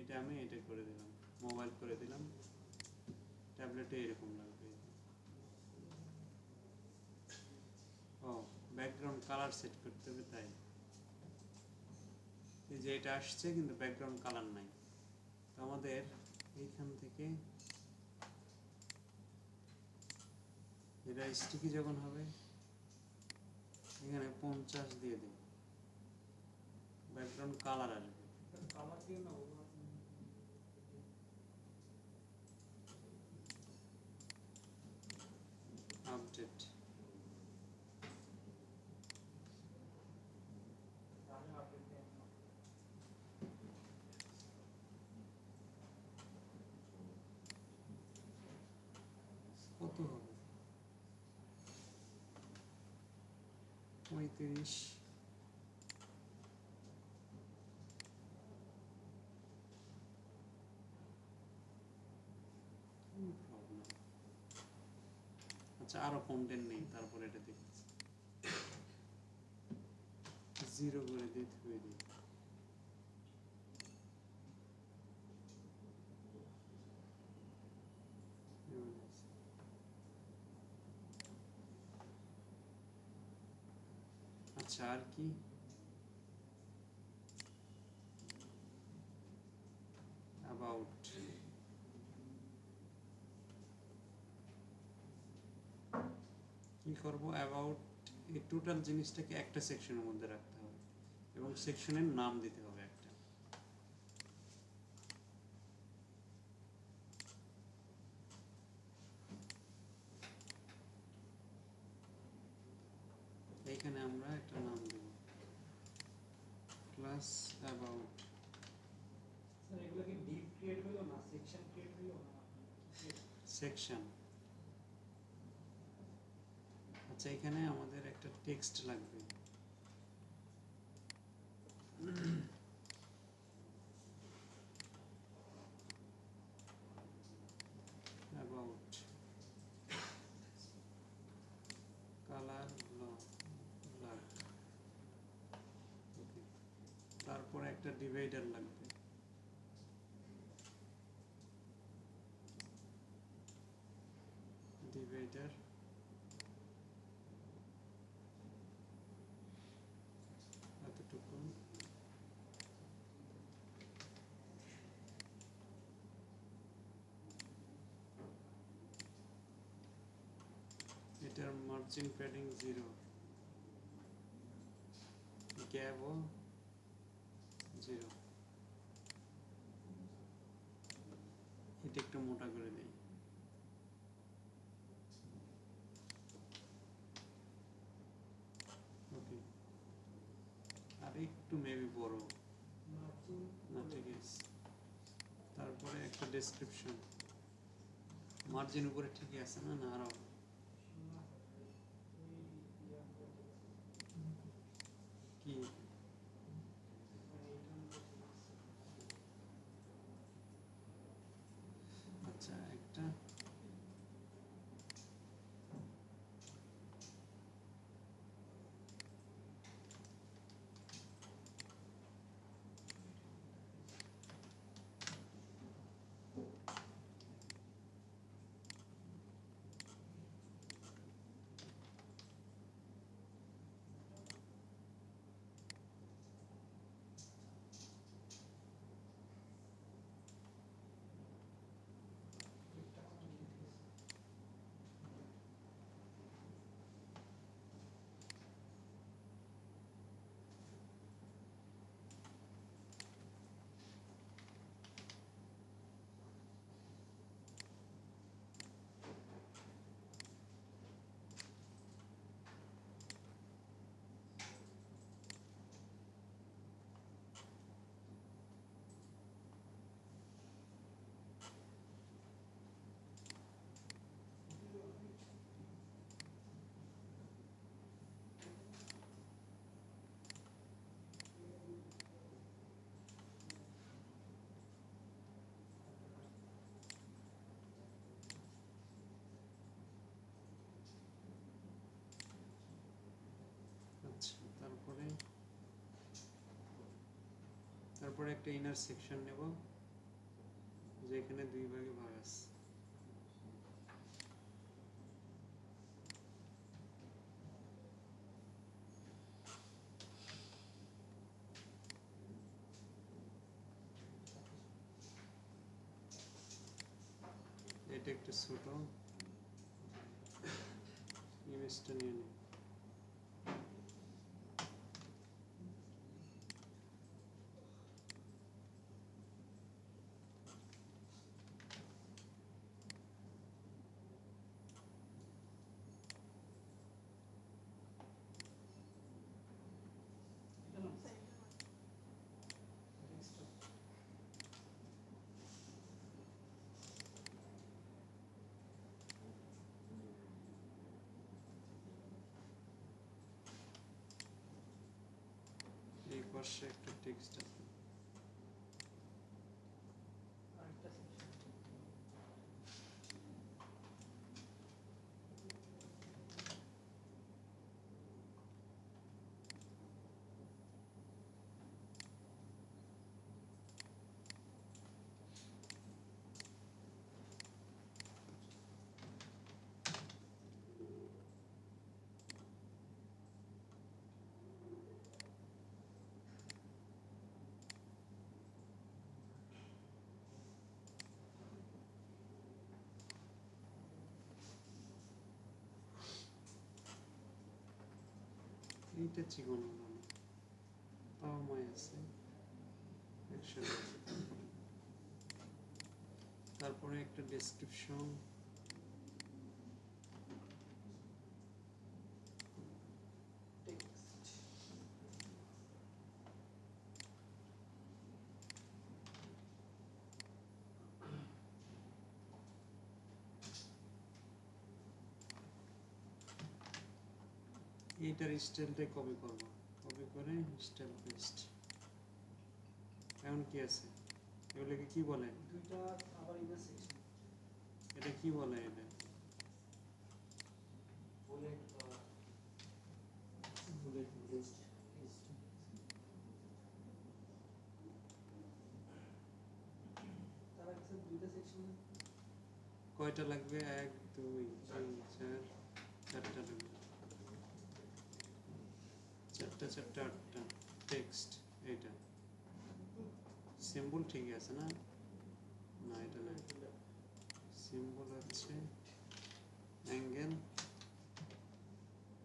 এটা আমি এটা করে দিলাম, মোবাইল করে দিলাম, ট্যাবলেটে এরকম লাগবে। ও, ব্যাকগ্রাউন্ড কালার সেট করতে হবে তাই। এই যে এটা আসছে কিন্তু ব্যাকগ্রাউন্ড কালার নাই, তো আমাদের এইখান থেকে এটা স্টিকি যখন হবে এখানে 50 দিয়ে দিই, ব্যাকগ্রাউন্ড কালার আসবে। কালার দিয়ে না আপডেট, কত হবে? 35 প্রবলেম। আচ্ছা আরো কন্টেন্ট নেই, তারপর এটা দেখছি 0 করে দিয়ে ধুয়ে দিই। আচ্ছা আর কি অ্যাবাউট কি করব, অ্যাবাউট এই টোটাল জিনিসটাকে একটা সেকশনের মধ্যে রাখতে হবে এবং সেকশনের নাম দিতে হবে একটা। এইখানে আমরা একটা নাম দেব ক্লাস অ্যাবাউট। স্যার এগুলো কি ডিপ ক্রিয়েট হলো না সেকশন ক্রিয়েট হলো না সেকশন। আচ্ছা এখানে আমাদের একটা টেক্সট লাগবে। অ্যাবাউট কালার ব্ল্যাক, ওকে। তারপরে একটা ডিভাইডার লাগবে। ডিভাইডার এতটুকু, এটার মার্জিন প্যাডিং 0, গ্যাপও 0। এটা একটু মোটা করে দেই। ওকে, আর একটু মেবি বড় মার্জিন না, ঠিক আছে। তারপরে একটা ডেসক্রিপশন। মার্জিন উপরে ঠিকই আছে না, না আরো কি? আচ্ছা একটা আচ্ছা তারপরে একটা ইনার সেকশন নেব যেখানে দুই ভাগে ভাগ আছে। এটা একটু ছোট, ইমেজটা নিয়ে নিই। পাশে একটা টেক্সট আছে। আরেকটা সেকশন এইটা চিকন হলো না, তাও মায় আছে একসাথে আছে। তারপরে একটা ডেসক্রিপশন, টেক্সট এইটার স্টাইলটাই কপি করবো, কপি করে স্টাইল পেস্ট। এখন কি আছে, এগুলোকে কি বলে, দুইটা আবার ইমেজ সেকশন। এটা কি বলে, এটা বুলেট বা বুলেট লিস্ট তারা কিছু দুইটা সেকশন। কয়টা লাগবে, 1 2 3 4 চারটা লাগবে, চারটা চারটা 8টা টেক্সট। এইটা সিম্বল ঠিক আছে না, না এটা না, সিম্বল হচ্ছে অ্যাঙ্গেল,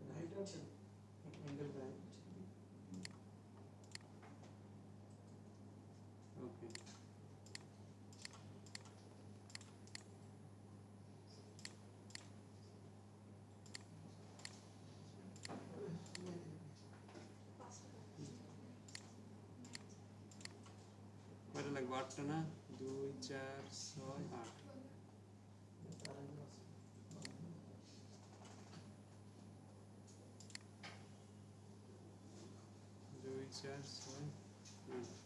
রাইট আছে অ্যাঙ্গেল রাইট ওকে। কয়টা লাগবে, 8টা না, 2 4 6 8, তার আগে আছে 2 4 6 8।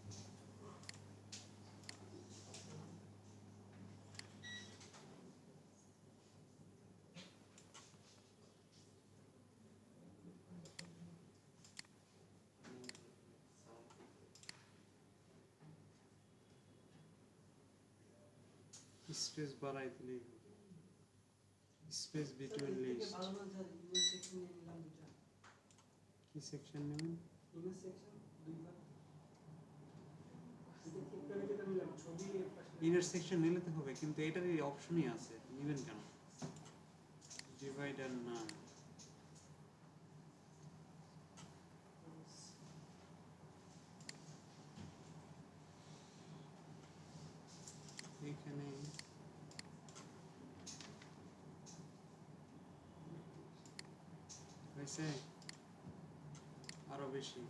স্পেস বাড়াই দিলেই হবে, স্পেস বিটুইন লিস্ট। ভালো না স্যার, ইমেজ সেকশন নিয়ে নিলাম দুইটা। কি সেকশন নেবেন, ইমেজ সেকশন দুইবার একটা রেখে নিলাম ছবি এর পাশে। ইনার সেকশন নিলে তো হবে, কিন্তু এটারই অপশনই আছে, নেবেন কেন, ডিভাইডার না, এখানে হয়েছে আরো বেশি,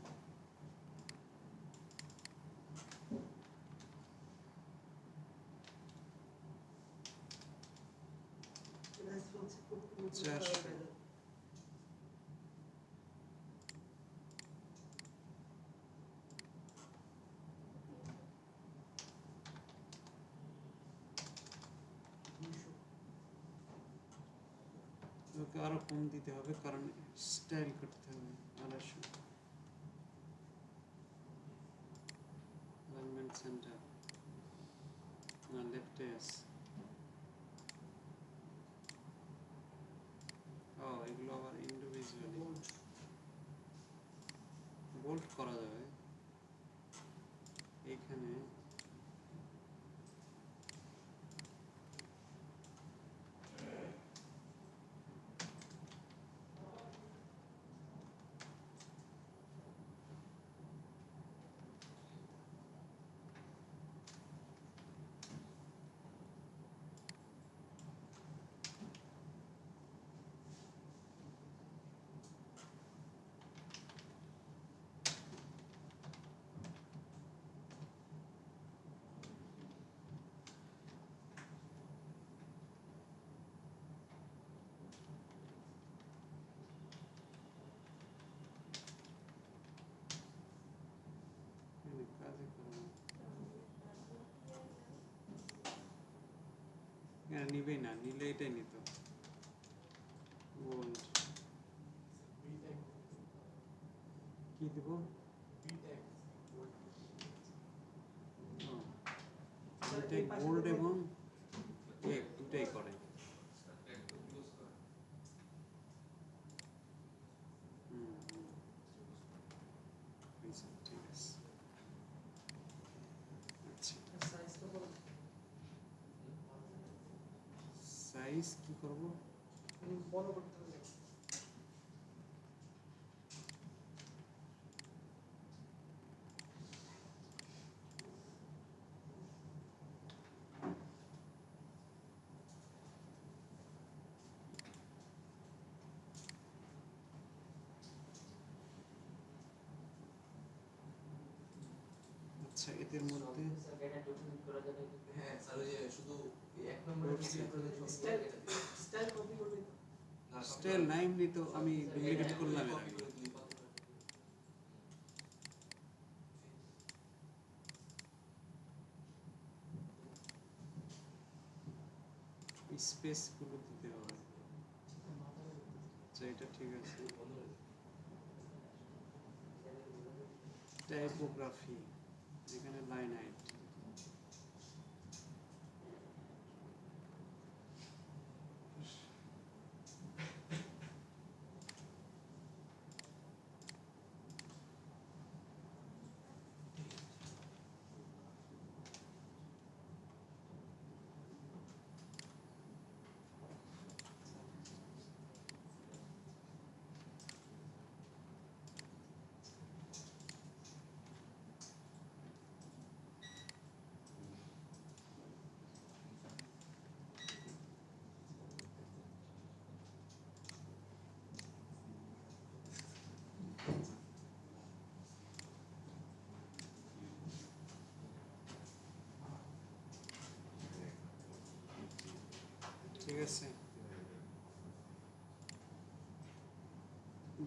রেসপন্স করতে 400 ওকে আরো কম দিতে হবে, কারণ স্টাইল করতে হবে। 250 অ্যালাইনমেন্ট সেন্টার না, লেফটে আছে। ও এগুলো আবার ইন্ডিভিজুয়ালি বোল্ড করা যাবে এইখানে। নিবেই না, নিলে এটাই নিত বোল্ড। কি দেব? বোল্ড এবং দুটাই করে। একটু ক্লোজ করা হয়েছে, ঠিক আছে। আচ্ছা, সাইজ তো বল সাইজ কি করব? বড় করতে হবে। আচ্ছা, এদের মধ্যে এটা ডকুমেন্ট করা যাবে কি? হ্যাঁ স্যার ওই যে শুধু এই এক নম্বরে ক্লিক করে দেন স্টাইল স্টাইল কপি করলে স্টাইল না, এমনি তো আমি ডিলিট করলাম এর কপি আগে। করে দিই কত স্পেস গুলো দিতে হবে। আচ্ছা, এটা ঠিক আছে। টাইপোগ্রাফি, যেখানে লাইন হাইট, ঠিক আছে।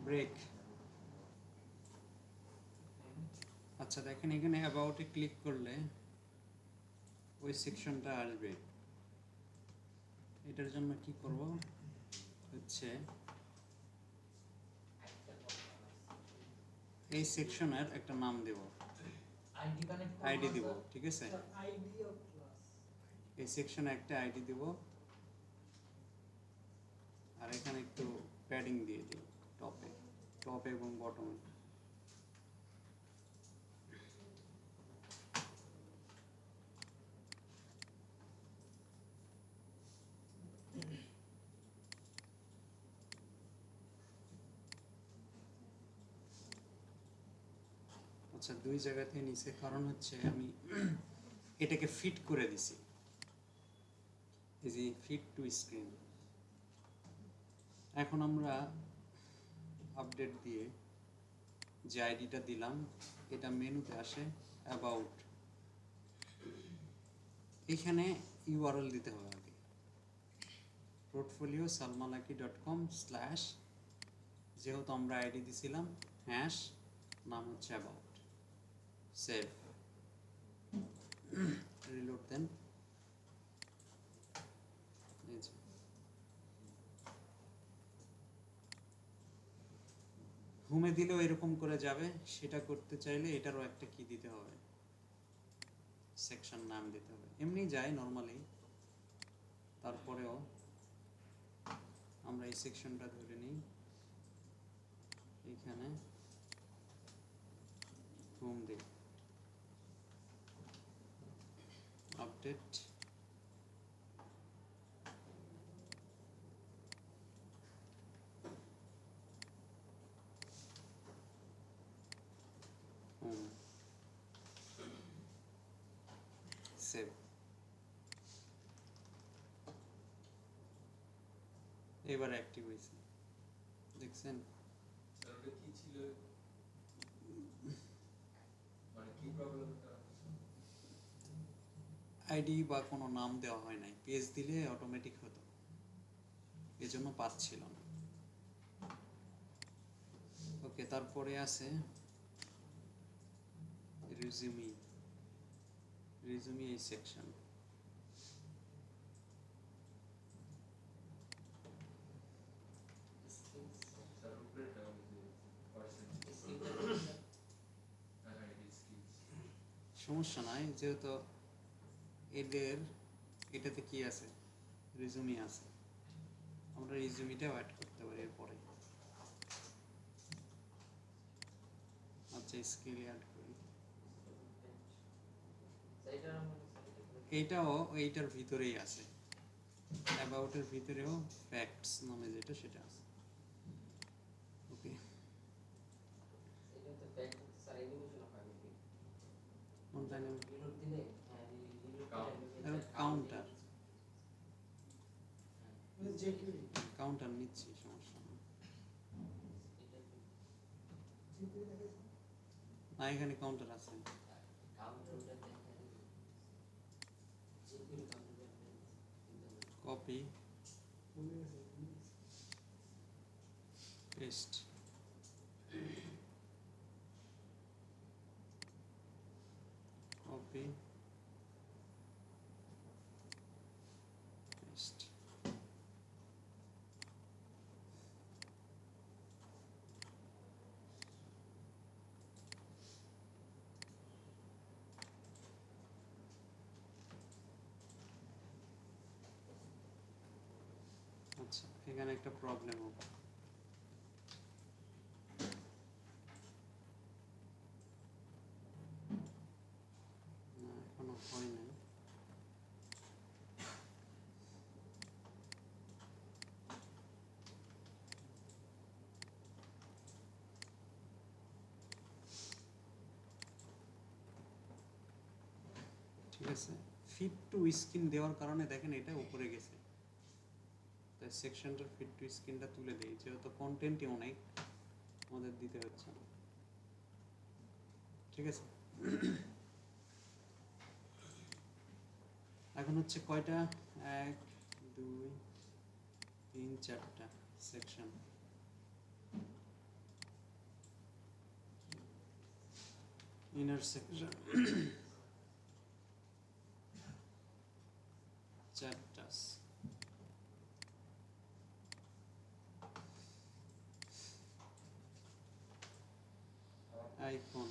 ব্রেক। আচ্ছা, দেখেন এখানে অ্যাবাউটে ক্লিক করলে ওই সেকশনটা আসবে। এটার জন্য কি করব হচ্ছে এই সেকশনের একটা নাম দেব, আইডি কানেক্ট আইডি দিব, ঠিক আছে। আইডি অফ ক্লাস এই সেকশনে একটা আইডি দিব, আর এখানে একটু প্যাডিং দিয়ে দিই টপ এবং বটমে। আচ্ছা, দুই জায়গাতে নিচে, কারণ হচ্ছে আমি এটাকে ফিট করে দিছি, এই যে ফিট টু স্ক্রিন। এখন আমরা আপডেট দিয়ে যে আইডিটা দিলাম, এটা মেনুতে আসে অ্যাবাউট, এখানে ইউআরএল দিতে হবে আগে, portfoliosalmalaki.com/ যেহেতু আমরা আইডি দিছিলাম হ্যাশ, নাম হচ্ছে অ্যাবাউট, সেভ, রিলোড দেন। হোমে দিলেও এরকম করে যাবে, সেটা করতে চাইলে এটারও একটা কি দিতে হবে, সেকশন নাম দিতে হবে। এমনি যায় নর্মালি, তারপরেও আমরা এই সেকশনটা ধরে নিই, এখানে হোম দিই, আপডেট, হোম, সেভ। এবার অ্যাক্টিভ হয়েছে, দেখছেন? স্যার ওটা কি ছিল মানে কি প্রবলেমটা? আইডি বা কোনো নাম দেওয়া হয় নাই, পেজ দিলে অটোমেটিক হতো, এজন্য পাচ্ছিল না। ওকে, তারপরে আছে রিজুমি এই সেকশন, সমস্যা নাই, যেহেতু এদের এটাতে কি আছে, রিজুমি আছে, আমরা রিজুমিটাও অ্যাড করতে পারি এরপরে। আচ্ছা স্কিল অ্যাড করি, এইটাও এইটার ভিতরেই আছে, অ্যাবাউটের ভিতরেও ফ্যাক্টস নামে যেটা সেটা আছে। ওকে, এটা তো ব্যাক করতে স্যার এনিমেশন হয় নাকি কোনটা নেব? রিলোড দিলে হ্যাঁ রিলোড এবং counter। যে কি কাউন্টার নিচ্ছি, সমস্যা নেই। না এখানে কাউন্টার আছে, কাউন্টার ওটা দেখা যে কি কাউন্টার কপি মনে আছে পেস্ট, কপি পেস্ট। আচ্ছা এখানে একটা প্রবলেম হবে, না এখনো হয় নাই। ঠিক আছে, ফিট টু স্ক্রিন দেওয়ার কারণে দেখেন এটা উপরে গেছে, তাই সেকশনটার ফিট টু স্ক্রিনটা তুলে দেই, যেহেতু কন্টেন্টই অনেক আমাদের দিতে হচ্ছে না। ঠিক আছে, এখন হচ্ছে কয়টা, 1 2 3 4টা সেকশন। ইনার সেকশন 4টা, আইকন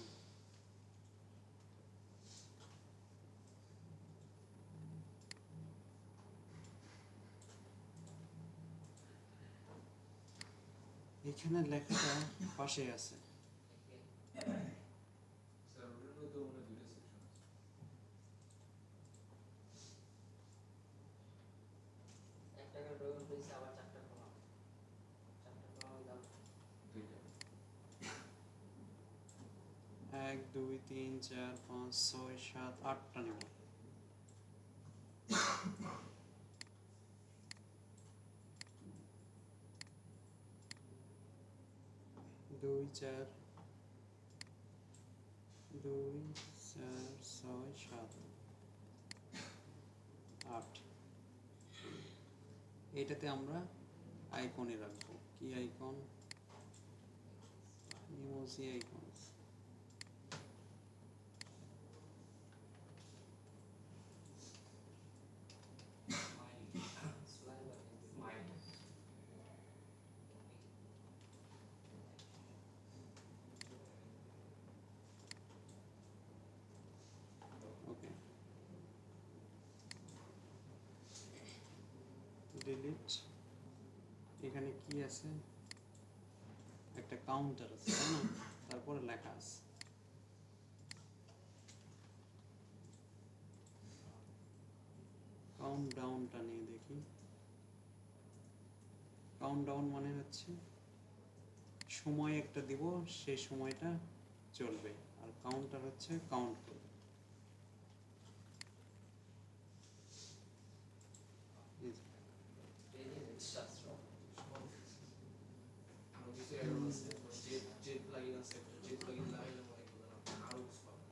এখানে লেখাটা পাশে আছে, স্যার ওটার মধ্যে মনে হয় দুটো সেকশন আছে। একটা করে ড্রয়িং করেছি আবার চারটা কলাম দাও দুইটা 1 2 3 4 5 6 7 8টা নেব। দুই চার 2 4 6 7 8, এইটাতে আমরা আইকনে রাখবো, কি icon, emoji icon. Slide mind okay, delete. এখানে কি আছে, একটা কাউন্টার আছে তাই না, তারপরে লেখা আছে কাউন্ট ডাউনটা নিয়ে দেখি। কাউন্ট ডাউন মানে হচ্ছে সময় একটা দিব, সেই সময়টা চলবে, আর কাউন্টার হচ্ছে কাউন্ট করবে। এই যে, শাস্ত্র আরো কিছু এরর আছে, যে প্লাগইন আছে, যে প্লাগইন লাগাইলে মনে করেন আপনি আরো কিছু পাবেন,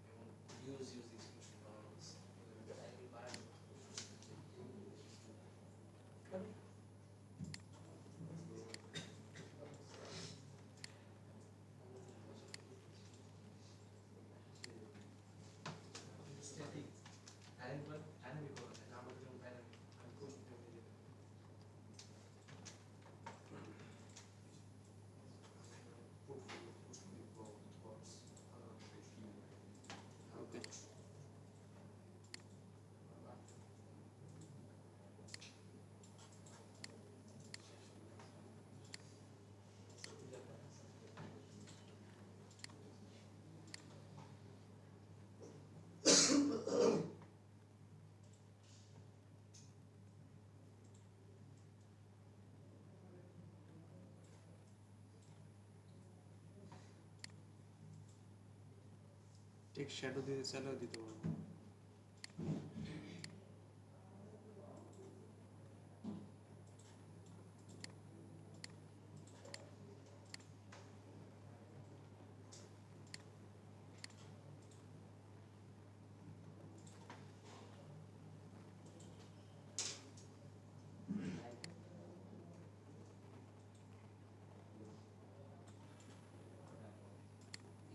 এবং ইউজ এক্সটেনশন বানানো আছে। এগুলো বাড়ানো টেক্সট শ্যাডো দিতে চাইলেও দিতে পারবো।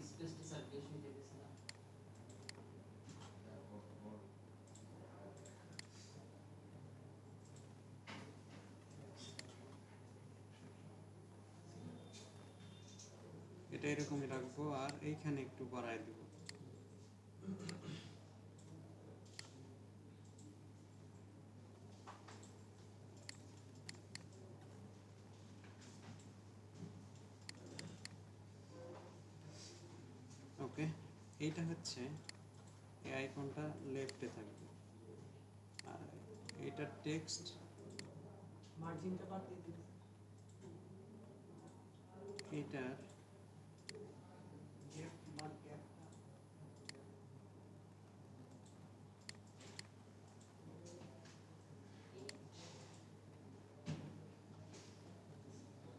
স্পেসটা স্যার বেশি হয়ে যেতেছে না? এটা এরকমই রাখবো আর এইখানে একটু বাড়ায় দেব। ওকে, এইটা হচ্ছে এই আইকনটা লেফটে থাকবে আর এটা টেক্সট মার্জিনটা বাদ দিয়ে দিন এটার গ্যাপ বা গ্যাপটা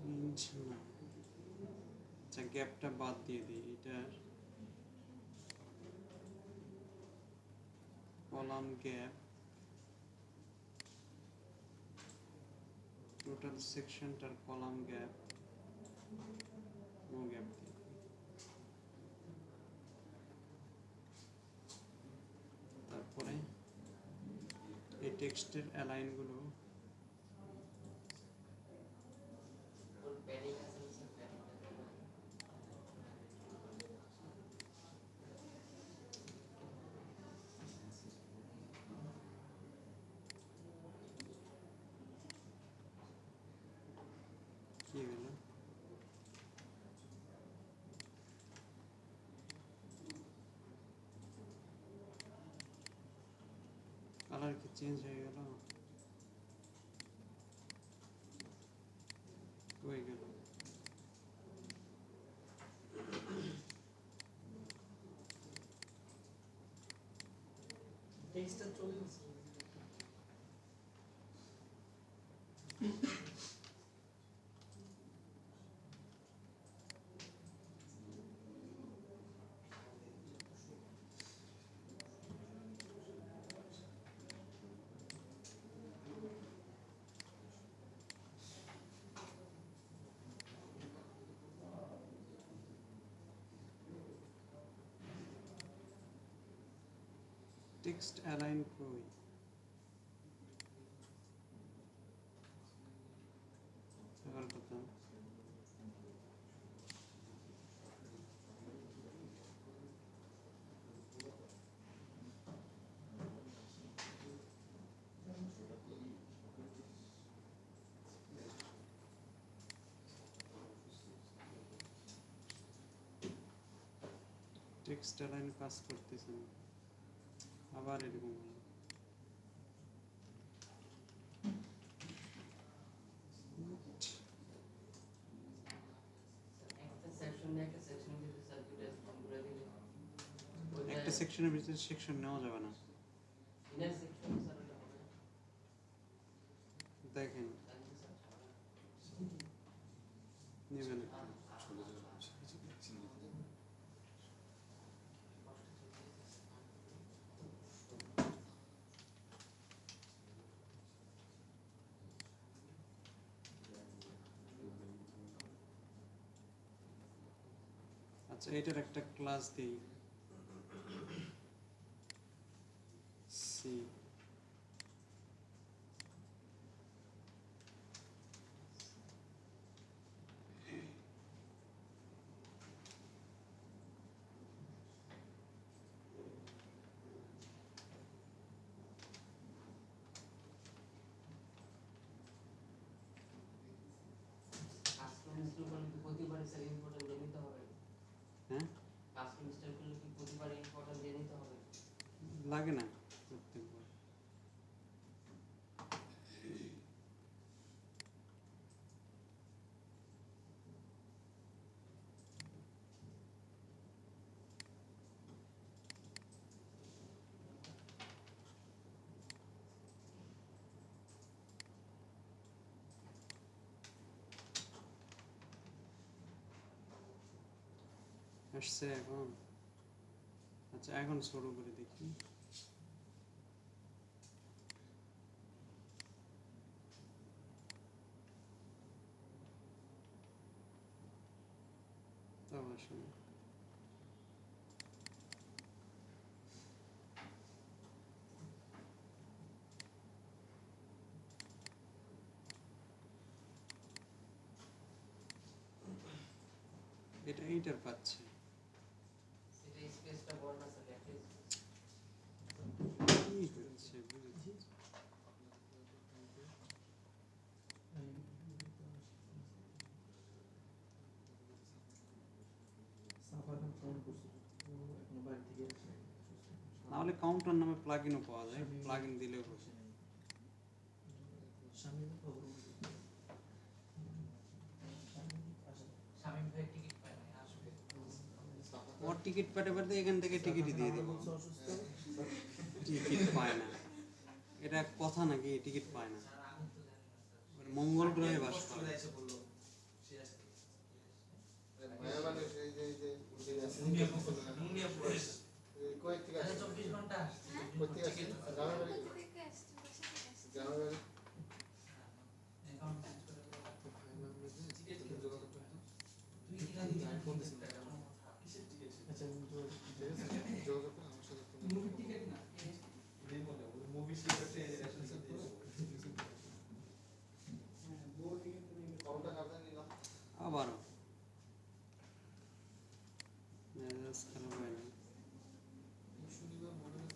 ইঞ্চ না, আচ্ছা গ্যাপটা বাদ দিয়ে দিই। এটার কলাম গ্যাপ, টোটাল সেকশনটার কলাম গ্যাপ নো গ্যাপ দিয়ে দিই। তারপরে এই টেক্সটের অ্যালাইনগুলো ওর প্যাডিং আছে না স্যার, প্যাডিংটা দেবেন। কি হলো? কালার কি চেঞ্জ হয়ে গেল? হয়ে গেল। টেক্সটটা চলে গেছে টেক্সট অ্যালাইন কই? থাকার কথা। টেক্সট অ্যালাইন কাজ করতেছে না, আবার এরকম হলো। একটা সেকশন নিয়ে একটা সেকশন দিতে স্যার দুটো ফর্ম করে দিলে একটা সেকশনের ভিতরে সেকশন নেওয়া যাবে না। ইনার সেকশন স্যার ওটা হবে না। দেখেন জানেন তো স্যার? নেবেন। আচ্ছা এটার একটা ক্লাস দিই, সি। কাস্টম ইনস্টল করলে কি প্রতিবারই স্যার ইম্পোর্টেন্ট দিয়ে নিতে হবে? হ্যাঁ, কাস্টম ইনস্টল করলে কি প্রতিবার ইম্পোর্টেন্ট দিয়ে নিতে হবে? লাগে না প্রত্যেকবার। আসছে এখন? আচ্ছা এখন শুরু করে দেখি। তারপর শুনি। এটা এইটার পাচ্ছে। সেটা স্পেসটা বড় না স্যার, একটা কি হচ্ছে বুঝেছি। নাহলে কাউন্টার নামে প্লাগইনও পাওয়া যায়, প্লাগইন দিলেও হবে। শামিম ভাই টিকিট পায় না, আসবে। ওর টিকিট পাঠাতে এখান থেকে টিকিটই দিয়ে দিব। টিকিট পায় না, এটা কথা নাকি? টিকিট পায় না, স্যার আমি তো জানি না স্যার। ওর মঙ্গল গ্রহে বাস কষ্ট করে। করে এসে বললো সে আসবে। মায়াবানের এই যে নুনিয়া প্রবেশ। কয়েক থেকে আচ্ছা, আসছে 24 ঘন্টা। কই থেকে আসছে গ্রামের বাড়ি কোথা থেকে আসছে? বাসা থেকে আসছে? গ্রামের বাড়ি অ্যাকাউন্ট চেঞ্জ করে দাও। টিকিট তুমি যোগাযোগ করো। তুই কি জানি আমি ফোন দিছি। কিসের টিকিট? আচ্ছা ঠিক আছে যোগাযোগ করো আমার সাথে তুমি মুভির টিকিট না। মুভি সিলেক্টে হ্যাঁ, বোর্ড থেকে তুমি কতটা কাটা নিলাম আবারও মেজাজ খারাপ হয় না। এই শনিবার মনে হয়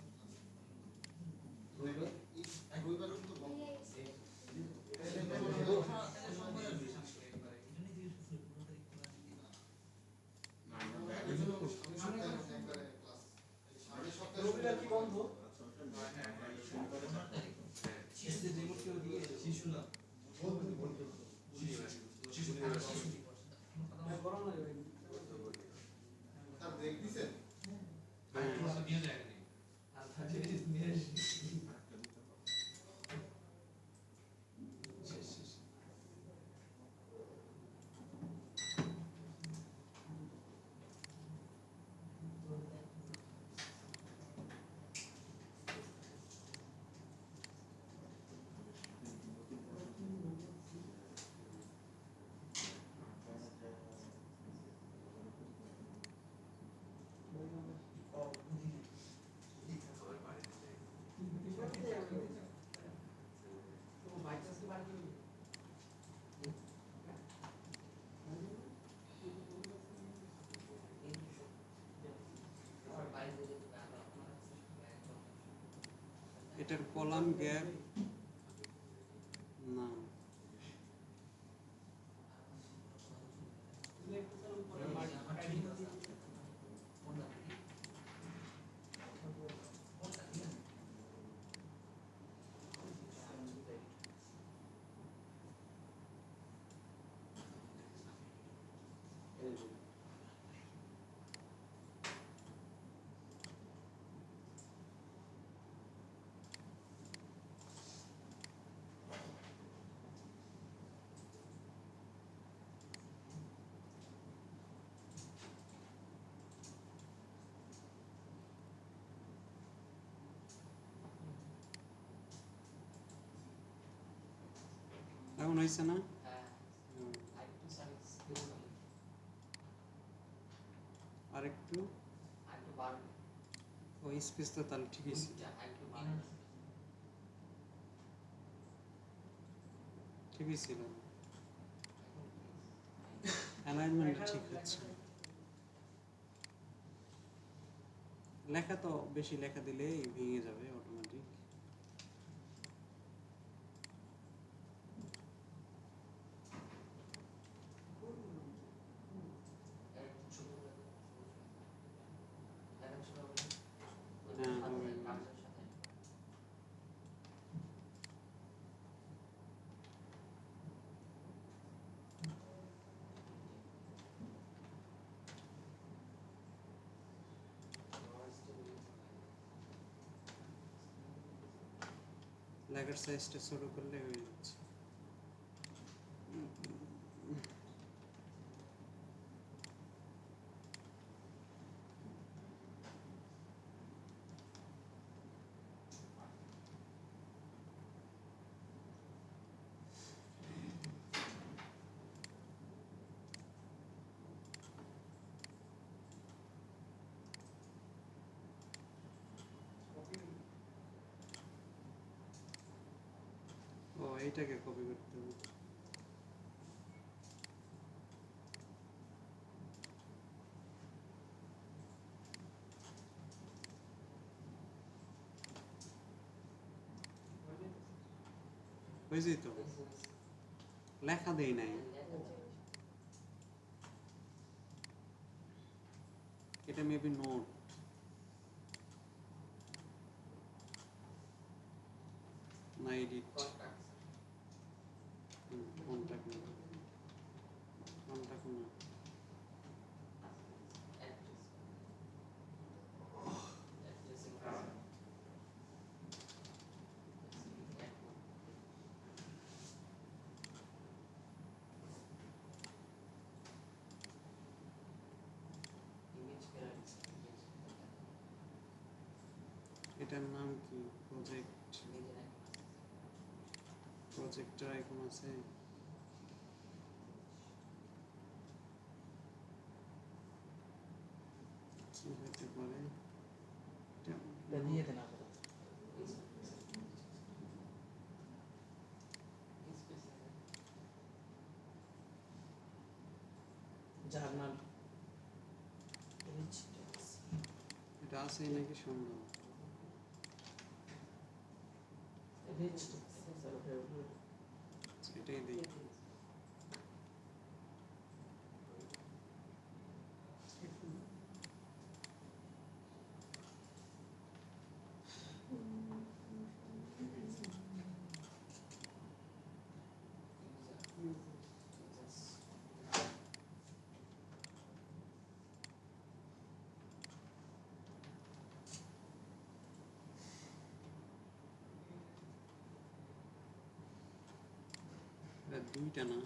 রবিবার রবিবার কিন্তু বন্ধ দিয়ে গেছে। রবিবার কি বন্ধ? হ্যাঁ, গরম লাগে ভাই। আর ব্রেক দিছেন এটার কলাম গ্যাপ না, এখন হয়েছে না? হুম। আরেকটু ওই স্পেস তো তাহলে ঠিকই ছিল, ঠিকই ছিল, অ্যালাইনমেন্ট ঠিক হচ্ছে। লেখা তো বেশি লেখা দিলেই ভেঙে যাবে অটোমেটিক। হ্যাঁ হবে। লেখার সাইজটা ছোট করলে হয়ে যাচ্ছে। এইটাকে কপি করতে হবে। হয়েছে তো, লেখা দেই নাই, এটা মেবি নোট। না এডিট, কন্টাক্ট না, কন্টাক্ট না, এটার নাম কি? প্রজেক্ট, প্রজেক্টের আইকন আছে। কি হতে পারে এটা? এটা দিয়ে দেন আপাতত। জার্নাল এটা আছে নাকি সন্দেহ। এটাই দিই। এটা দুইটা না,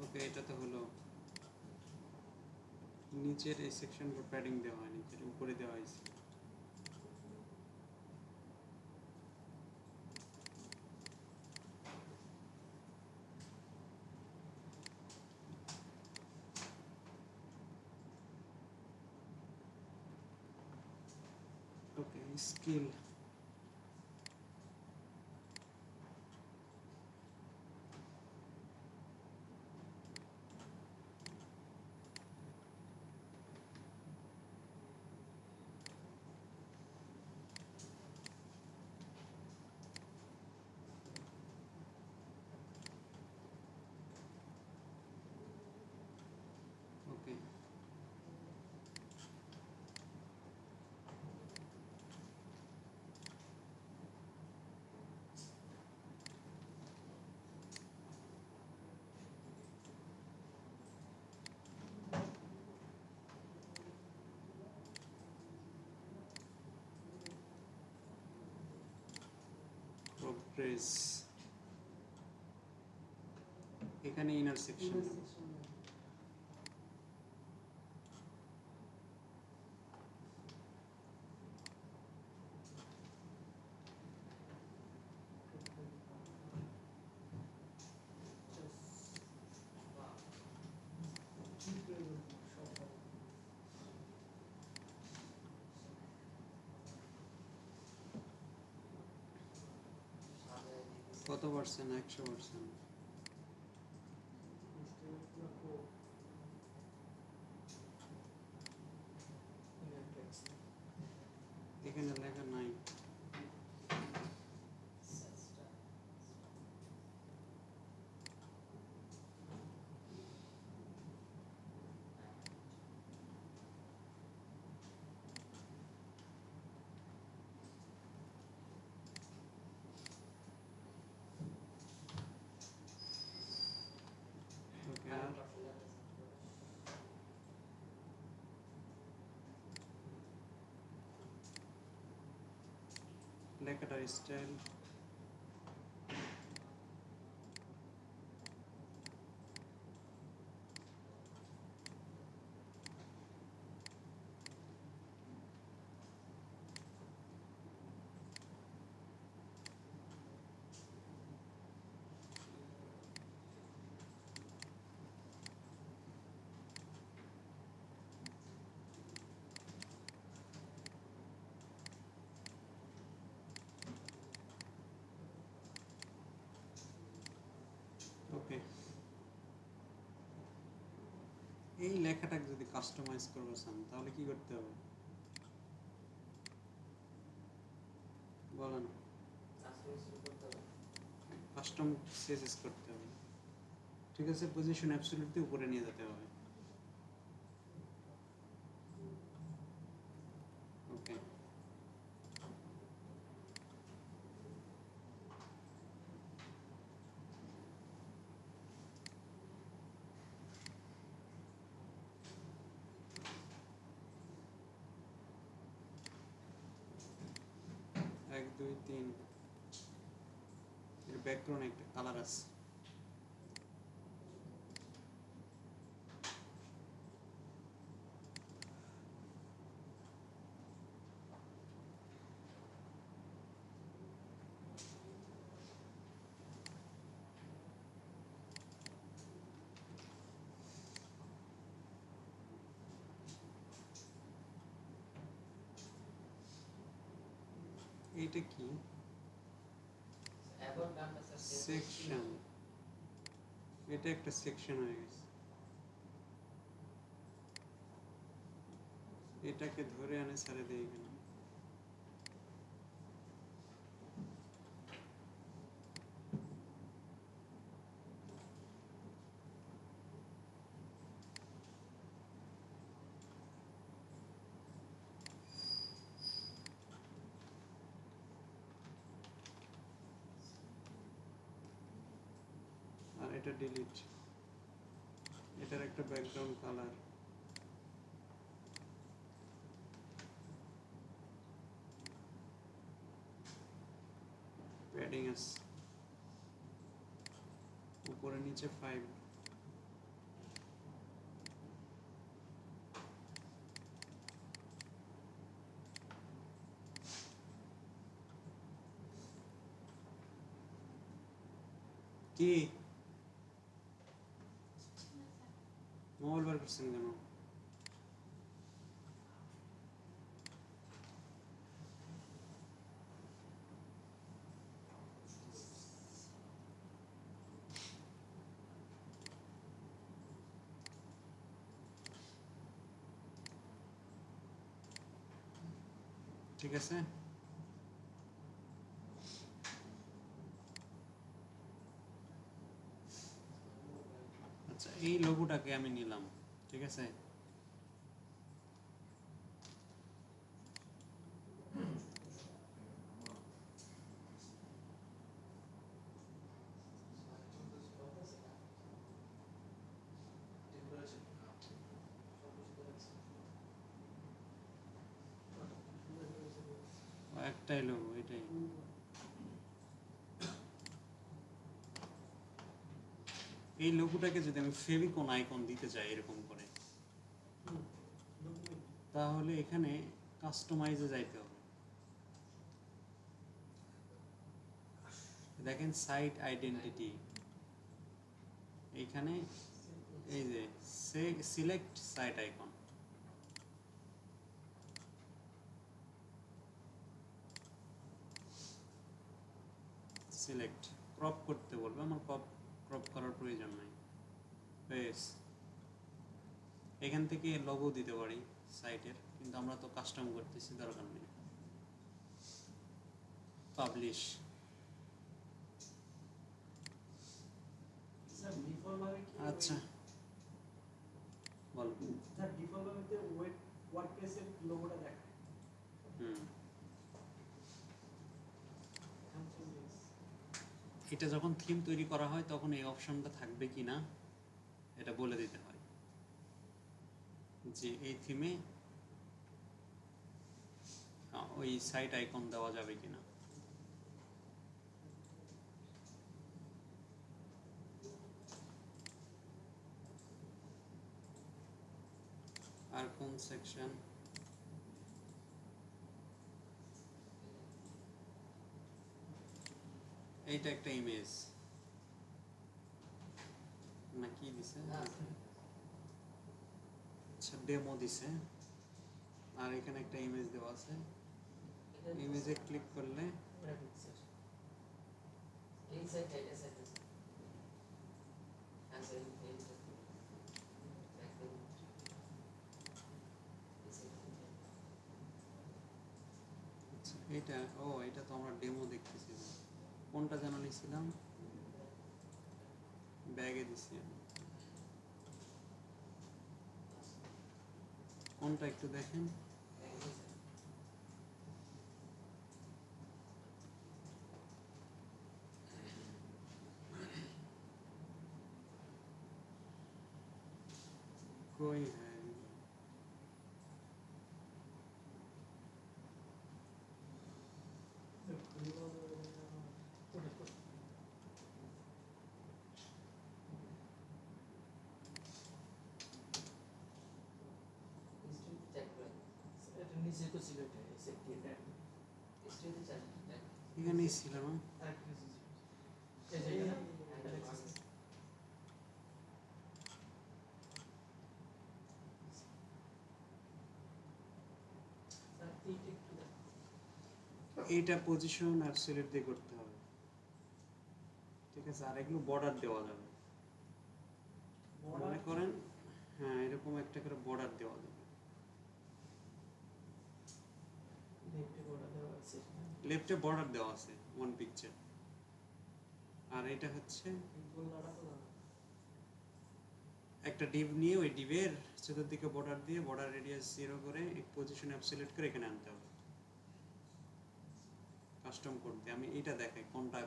ওকে এটাতে হলো নিচের এই সেকশনটা প্যাডিং দেওয়া হয়নি, এটা উপরে দেওয়া হয়েছে। ওকে স্কিল, ওকে প্রোগ্রেস, এখানে ইনার সেকশন। কত পার্সেন্ট? 100%। এখানে লেখা নাই। ওকে আর লেখাটার স্টাইল, এই লেখাটাকে যদি কাস্টমাইজ করতে চান তাহলে কি করতে হবে বলেন? কাস্টম সিএসএস করতে হবে, ঠিক আছে। পজিশন অ্যাবসলিউটলি উপরে নিয়ে যেতে হবে। ওকে, এক দুই তিন, এর ব্যাকগ্রাউন্ড একটা কালার আছে। এইটা কি? সেকশন, এটা একটা সেকশন হয়ে গেছে। এটাকে ধরে আনে ছেড়ে দেই কেন? আর এটা ডিলিট, এটার একটা ব্যাকগ্রাউন্ড কালার। প্যাডিং আছে উপরে নিচে 5। কি মোবাইল বার করছেন কেন? ঠিক আছে, আচ্ছা এই লোগোটাকে আমি নিলাম, ঠিক আছে। একটাই লোগো, এটাই। এই লোগোটাকে যদি আমি ফেভিকন আইকন দিতে চাই এরকম করে, তাহলে এখানে কাস্টমাইজে যাইতে হবে। দেখেন সাইট আইডেন্টিটি, এইখানে এই যে select site icon, select, crop করতে বলবে, আমার ক্রপ করার প্রয়োজন নাই। বেশ, এখান থেকে লোগো দিতে পারি সাইটের, কিন্তু আমরা তো কাস্টম করতেছি, দরকার নেই। পাবলিশ, স্যার ডিফল্ট ভাবে কি আচ্ছা বল। স্যার ডিফল্ট ভাবে ওয়ার্ডপ্রেসের লোগোটা দেখায়। হুম, এটা যখন থিম তৈরি করা হয় তখন এই অপশনটা থাকবে কি না এটা বলে দিতে হয়, যে এই থিমে ওই সাইট আইকন দেওয়া যাবে কিনা। আর কোন সেকশন? এইটা একটা ইমেজ না কি দিছে? আচ্ছা ডেমো দিছে, আর এখানে একটা ইমেজ দেওয়া আছে। ইমেজে ক্লিক করলে এই সাইড এটা সাইড আছে। এটা এটা তো আমরা ডেমো দেখতেছি না। কোনটা যেন নিয়েছিলাম, ব্যাগে দিছি আমি। কোনটা একটু দেখেন। कोई है नहीं। হিস্ট্রি চেক করে এটা নিচে তো ছিল এটা সেফটি এটা হিস্ট্রিতে চেক চেক এখানেই ছিল না? আরেকটা নিচে ছিল। এই যে এখানে স্যার এইটা একটু দেখ। এইটা পজিশন অ্যাবসলিউট দিয়ে করতে হবে, ঠিক আছে? আর এগুলো বর্ডার দেওয়া যাবে, মনে করেন হ্যাঁ এরকম একটা করে বর্ডার দেওয়া যাবে। লেফটে বড় দেওয়া আছে লেফটে বর্ডার দেওয়া আছে ওয়ান পিকচার, আর এটা হচ্ছে গোল্লাটা তো না একটা ডিভ নিয়ে ওই ডিভের চতুর্দিকে বর্ডার দিয়ে বর্ডার রেডিয়াস 0 করে এই পজিশন অ্যাবসলিউট করে এখানে আনতে হবে কাস্টম কোড দিয়ে। আমি এইটা দেখাই কোনটা,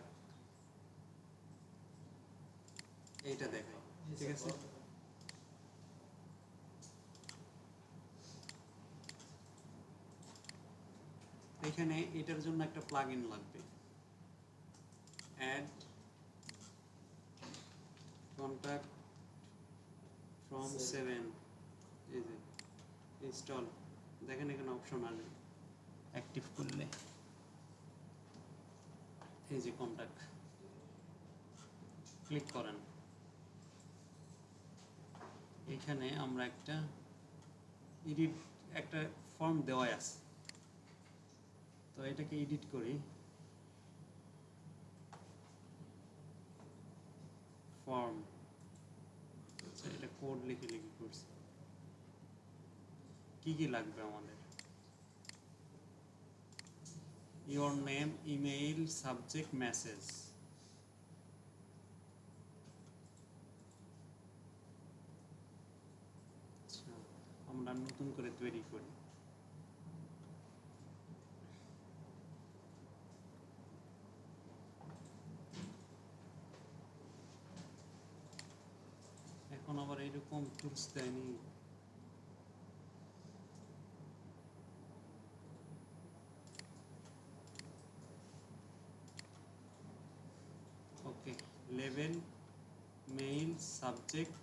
এইটা দেখাই, ঠিক আছে? এখানে এটার জন্য একটা প্লাগইন লাগবে, অ্যাড কন্টাক্ট ফ্রম 7, এই যে ইনস্টল। দেখেন এখানে অপশন আসবে অ্যাক্টিভ করলে, এই যে কন্টাক্ট ক্লিক করেন। এখানে আমরা একটা এডিট একটা ফর্ম দেওয়া আছে, তো এটাকে এডিট করি। ফর্ম, আচ্ছা এটা কোড লিখে লিখে করছি। কি কি লাগবে আমাদের? your name, email, subject, message। আচ্ছা আমরা নতুন করে তৈরি করি। এখন আবার এরকম টুলস দেয়নি। ওকে, লেভেল, mail, subject,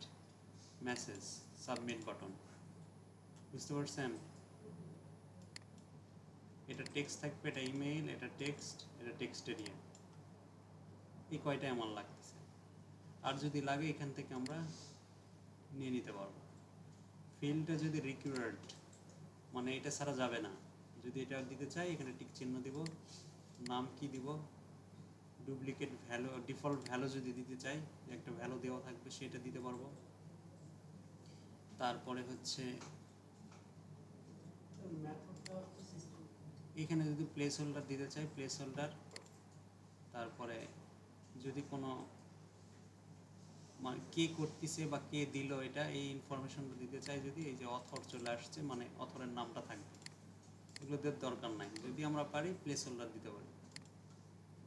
message, submit button. বুঝতে পারছেন? এটা টেক্সট থাকবে, এটা ইমেইল, এটা টেক্সট, এটা টেক্সট এরিয়া। এই কয়টাই আমার লাগতেছে, আর যদি লাগে এখান থেকে আমরা নিয়ে নিতে পারবো। ফিল্ডটা যদি রিকোয়ার্ড, মানে এটা ছাড়া যাবে না। যদি এটা দিতে চাই এখানে টিক চিহ্ন দিব, নাম কি দিব, ডুপ্লিকেট ভ্যালু, ডিফল্ট ভ্যালু যদি দিতে চাই একটা ভ্যালু দেওয়া থাকবে সেটা দিতে পারবো। তারপরে হচ্ছে মেথডটা হচ্ছে সিস্টেম এখানে যদি প্লেস হোল্ডার দিতে চাই প্লেস হোল্ডার, তারপরে যদি কোনো মানে কে করতেছে বা কে দিল এটা এই ইনফরমেশনটা দিতে চাই, যদি এই যে অথর চলে আসছে মানে অথরের নামটা থাকবে, এগুলোদের দরকার নাই। যদি আমরা পারি প্লেস হোল্ডার দিতে পারি।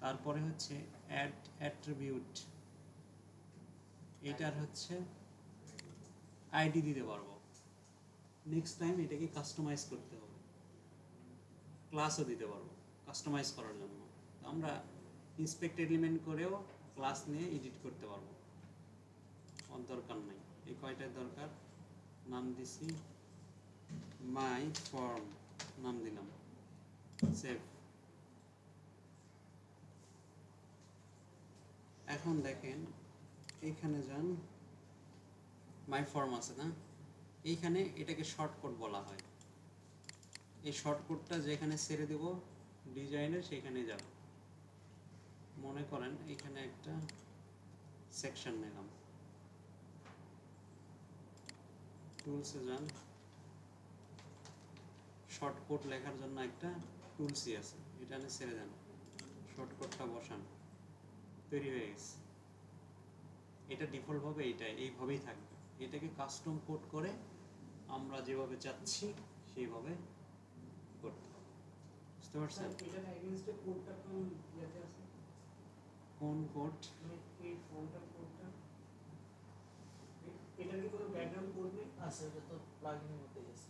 তারপরে হচ্ছে অ্যাড অ্যাট্রিবিউট, এটার হচ্ছে আইডি দিতে পারবো। নেক্সট টাইম এটাকে কাস্টমাইজ করতে হবে, ক্লাসও দিতে পারবো কাস্টমাইজ করার জন্য। আমরা ইন্সপেক্ট এলিমেন্ট করেও ক্লাস নিয়ে এডিট করতে পারবো, ওর দরকার নাই। এই কয়টার দরকার, নাম দিছি মাই ফর্ম, নাম দিলাম, সেভ। এখন দেখেন এইখানে যান, মাই ফর্ম আছে না, এইখানে এটাকে শর্টকাট বলা হয়। এই শর্টকাটটা যেখানে ছেড়ে দেব ডিজাইনে সেখানে যাবে। মনে করেন এখানে একটা সেকশন নিলাম, টুলসে যান, শর্টকাট লেখার জন্য একটা টুলসই আছে, এটা না ছেড়ে দেন, শর্টকাটটা বসান, তৈরি হয়ে গেছে। এটা ডিফল্ট ভাবে এইভাবেই থাকবে। এটাকে কাস্টম কোড করে আমরা যেভাবে চাচ্ছি সেইভাবে করতে হবে। বুঝতে পারছেন? এটার এগেইনস্টে কোডটা কোন ইয়াতে আছে? কোন কোড? মানে এই ফর্মটার কোডটা এটার কি কোনো ব্যাকগ্রাউন্ড কোড নেই? আছে, ওটা তো প্লাগইনের মধ্যেই আছে।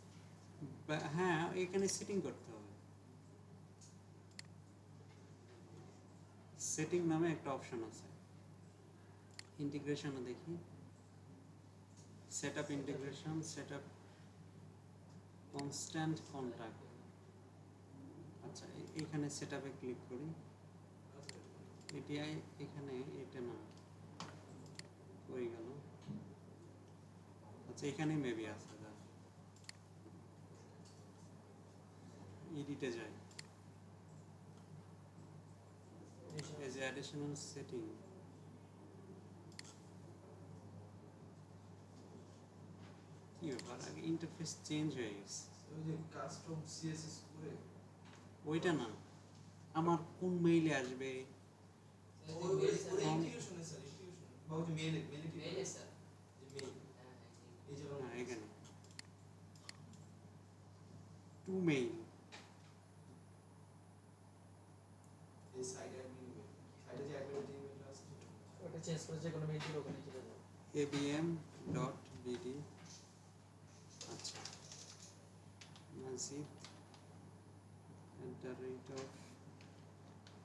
হ্যাঁ, এখানে সেটিং করতে হবে। সেটিং নামে একটা অপশন আছে, ইন্টিগ্রেশনে দেখি, setup integration, setup constant contact. আচ্ছা, এখানে সেটআপে ক্লিক করি। এটিআই এখানে এটা না হয়ে গেল। আচ্ছা, এখানে মেবি আছে, এডিটে যাই, এজ অ্যাডিশনাল সেটিং। কি ব্যাপার, আগে ইন্টারফেস চেঞ্জ হয়ে গেছে। ওই যে কাস্টম সিএসএস করে ওইটা না, আমার কোন মেইলে আসবে? ইনস্টিটিউশনে স্যার, ইনস্টিটিউশন বা ওই যে মেইলে মেইলে স্যার। যে মেইল হ্যাঁ এই যে হ্যাঁ, এখানে টু মেইল, এই সাইড অ্যাডমিন সাইডে যে অ্যাডমিন যে মেইলটা আছে সেটা ওটা চেঞ্জ করে যে কোনো মেইল দিয়ে ওখানে চলে যাবে। abm.bd। আচ্ছা, মাজিদ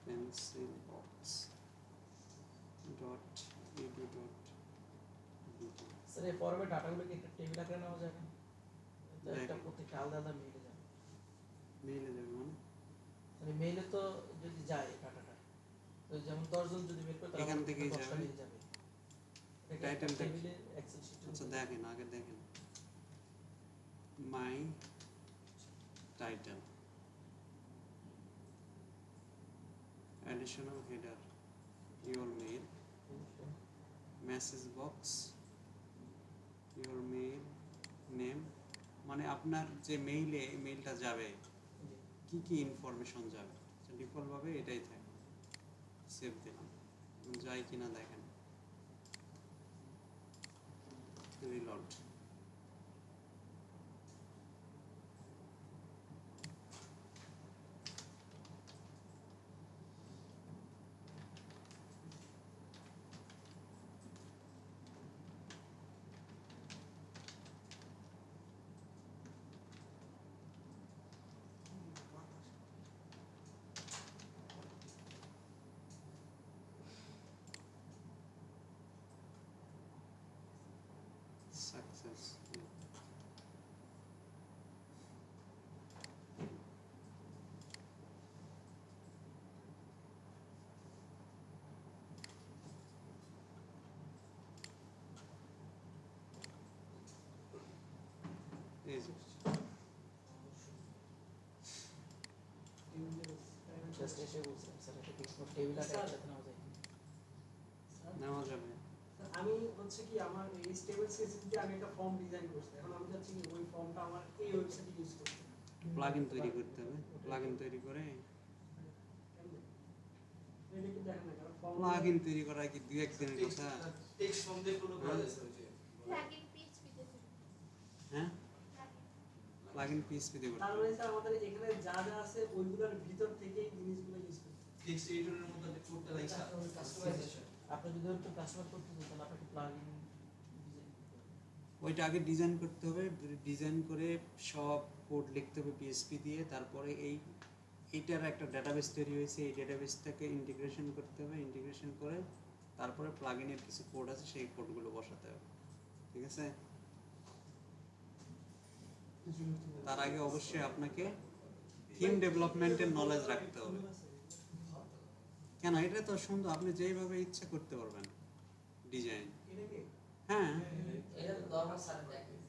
@pencilbox.edu.bd। স্যার এই ফর্মে ডাটাগুলো কি একটা টেবিল আকারে নেওয়া যাবে? তো একটা দেখেন। প্রত্যেকটা আলাদা আলাদা মেইলে যাবে। মেইলে যাবে মানে? মানে মেইলে তো যদি যায় ডাটাটা, তো যেমন 10 জন যদি মেইল করে এখান থেকেই 10টা যাবে। মেইল যাবে। এটা টাইটেলটা কি? টেবিলে এক্সেল শিটে। আচ্ছা, দেখেন, আগে দেখেন মাই title, additional header, your mail, message box, your mail name, মানে আপনার যে মেইলটা যাবে কি কি ইনফরমেশন যাবে, ডিফল্ট ভাবে এটাই থাকে। সেভ দিলাম, যায় কিনা দেখেন, রিলোড। সাকসেস। এই যে জাস্ট এসে বলছেন স্যার এটা কি কোনো টেবিল আকারে একসাথে নেওয়া যায়? নেওয়া যাবে। আমি হচ্ছে কি আমার এই স্টেবল সিএসএস দিয়ে আমি একটা ফর্ম ডিজাইন করছি। এখন আমি চাচ্ছি কি ওই ফর্মটা আমার এই ওয়েবসাইটে ইউজ করতে। প্লাগইন তৈরি করতে হবে, প্লাগইন তৈরি করে কেমনে? এটা কি দেখেন না কারণ ফর্ম প্লাগইন তৈরি করা কি দুই এক দিনের কথা? টেক্সট ফর্ম দিয়ে কোনো করা যায় স্যার ওই যে প্লাগইন পিএইচপি তে হ্যাঁ, প্লাগইন প্লাগইন পিএইচপি দিয়ে করতে তার হবে। মানে স্যার আমাদের এখানে যা যা আছে ওইগুলোর ভিতর থেকেই জিনিসগুলো ইউজ করতে হবে। টেক্সট এডিটরের মধ্যে একটা কোডটা লাইকা কাস্টমাইজেশন আপনি যদি একটু কাস্টমার করতে চান তাহলে আপনাকে প্লাগইন ডিজাইন করতে হবে। ওইটা আগে ডিজাইন করতে হবে, ডিজাইন করে সব কোড লিখতে হবে পিএইচপি দিয়ে। তারপরে এইটার একটা ডেটাবেস তৈরি হয়েছে, এই ডেটাবেসটাকে ইন্টিগ্রেশন করতে হবে, ইন্টিগ্রেশন করে তারপরে প্লাগইনের কিছু কোড আছে সেই কোডগুলো বসাতে হবে। ঠিক আছে? তার আগে অবশ্যই আপনাকে থিম ডেভেলপমেন্টের নলেজ রাখতে হবে। কেন, এটা তো সুন্দর, আপনি যেইভাবে ইচ্ছা করতে পারবেন ডিজাইন। এটা কি হ্যাঁ, এটা তো দরকার স্যার দেখেন।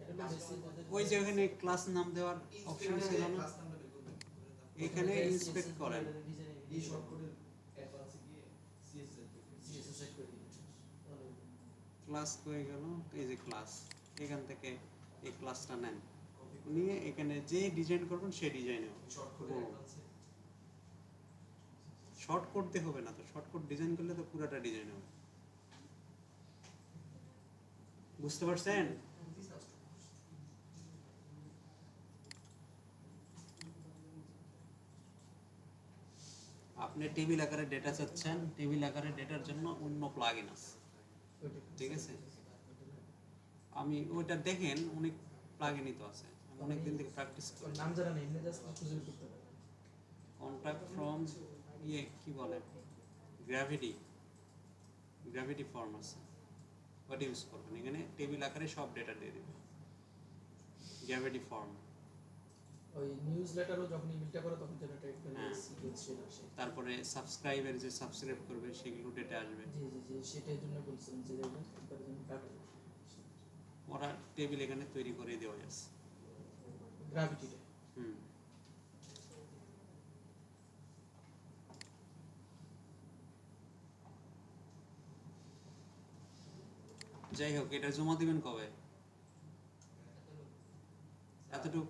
এটা হলো বেসিক ওই যে ওখানে ক্লাস নাম দেওয়ার অপশন ছিল না, ক্লাস নামটা বের করবেন এখানে ইন্সপেক্ট করেন। এই শর্টকাটের অ্যাডভান্সে গিয়ে সিএসএস সিএসএস সেট করে দিবেন। তাহলে ক্লাস হয়ে গেল, এই যে ক্লাস, এখান থেকে এই ক্লাসটা নেন, কপি নিয়ে এখানে যে ডিজাইন করবেন সেই ডিজাইন হবে। শর্ট করে অ্যাডভান্সে শর্ট করতে হবে না তো, শর্ট কোড ডিজাইন করলে তো পুরোটা ডিজাইন হবে। বুঝতে পারছেন? আপনি টেবিল আকারে ডেটা চাচ্ছেন, টেবিল আকারে ডেটার জন্য অন্য প্লাগইন আছে, ঠিক আছে? আমি ওইটা দেখেন, অনেক প্লাগইনই তো আছে, আমি অনেক দিন থেকে প্র্যাকটিস ওর করি। নাম জানা নেই, এমনি জাস্ট খুঁজে বের করতে পারে। কন্ট্যাক্ট ফ্রম কি বলে, গ্র্যাভিটি ফর্ম আছে, ওটা ইউজ করবেন। এখানে টেবিল আকারে সব ডেটা দিয়ে দিবেন, গ্র্যাভিটি ফর্ম। ওই নিউজ লেটারও যখন ইমেলটা করে তখন জেনারেট করে হ্যাঁ। সিকোয়েন্স সেটা আসে। তারপরে সাবস্ক্রাইবের যে সাবস্ক্রাইব করবে সেগুলো ডেটা আসবে। জি জি জি, সেটার জন্য বলছিলাম যে দেখবেন কম্পারিজন ডাটা ওরা টেবিল এখানে তৈরি করে দেওয়া যাচ্ছে। গ্র্যাভিটিটা। হুম। যাই হোক, এটা জমা দিবেন কবে? এতটুকু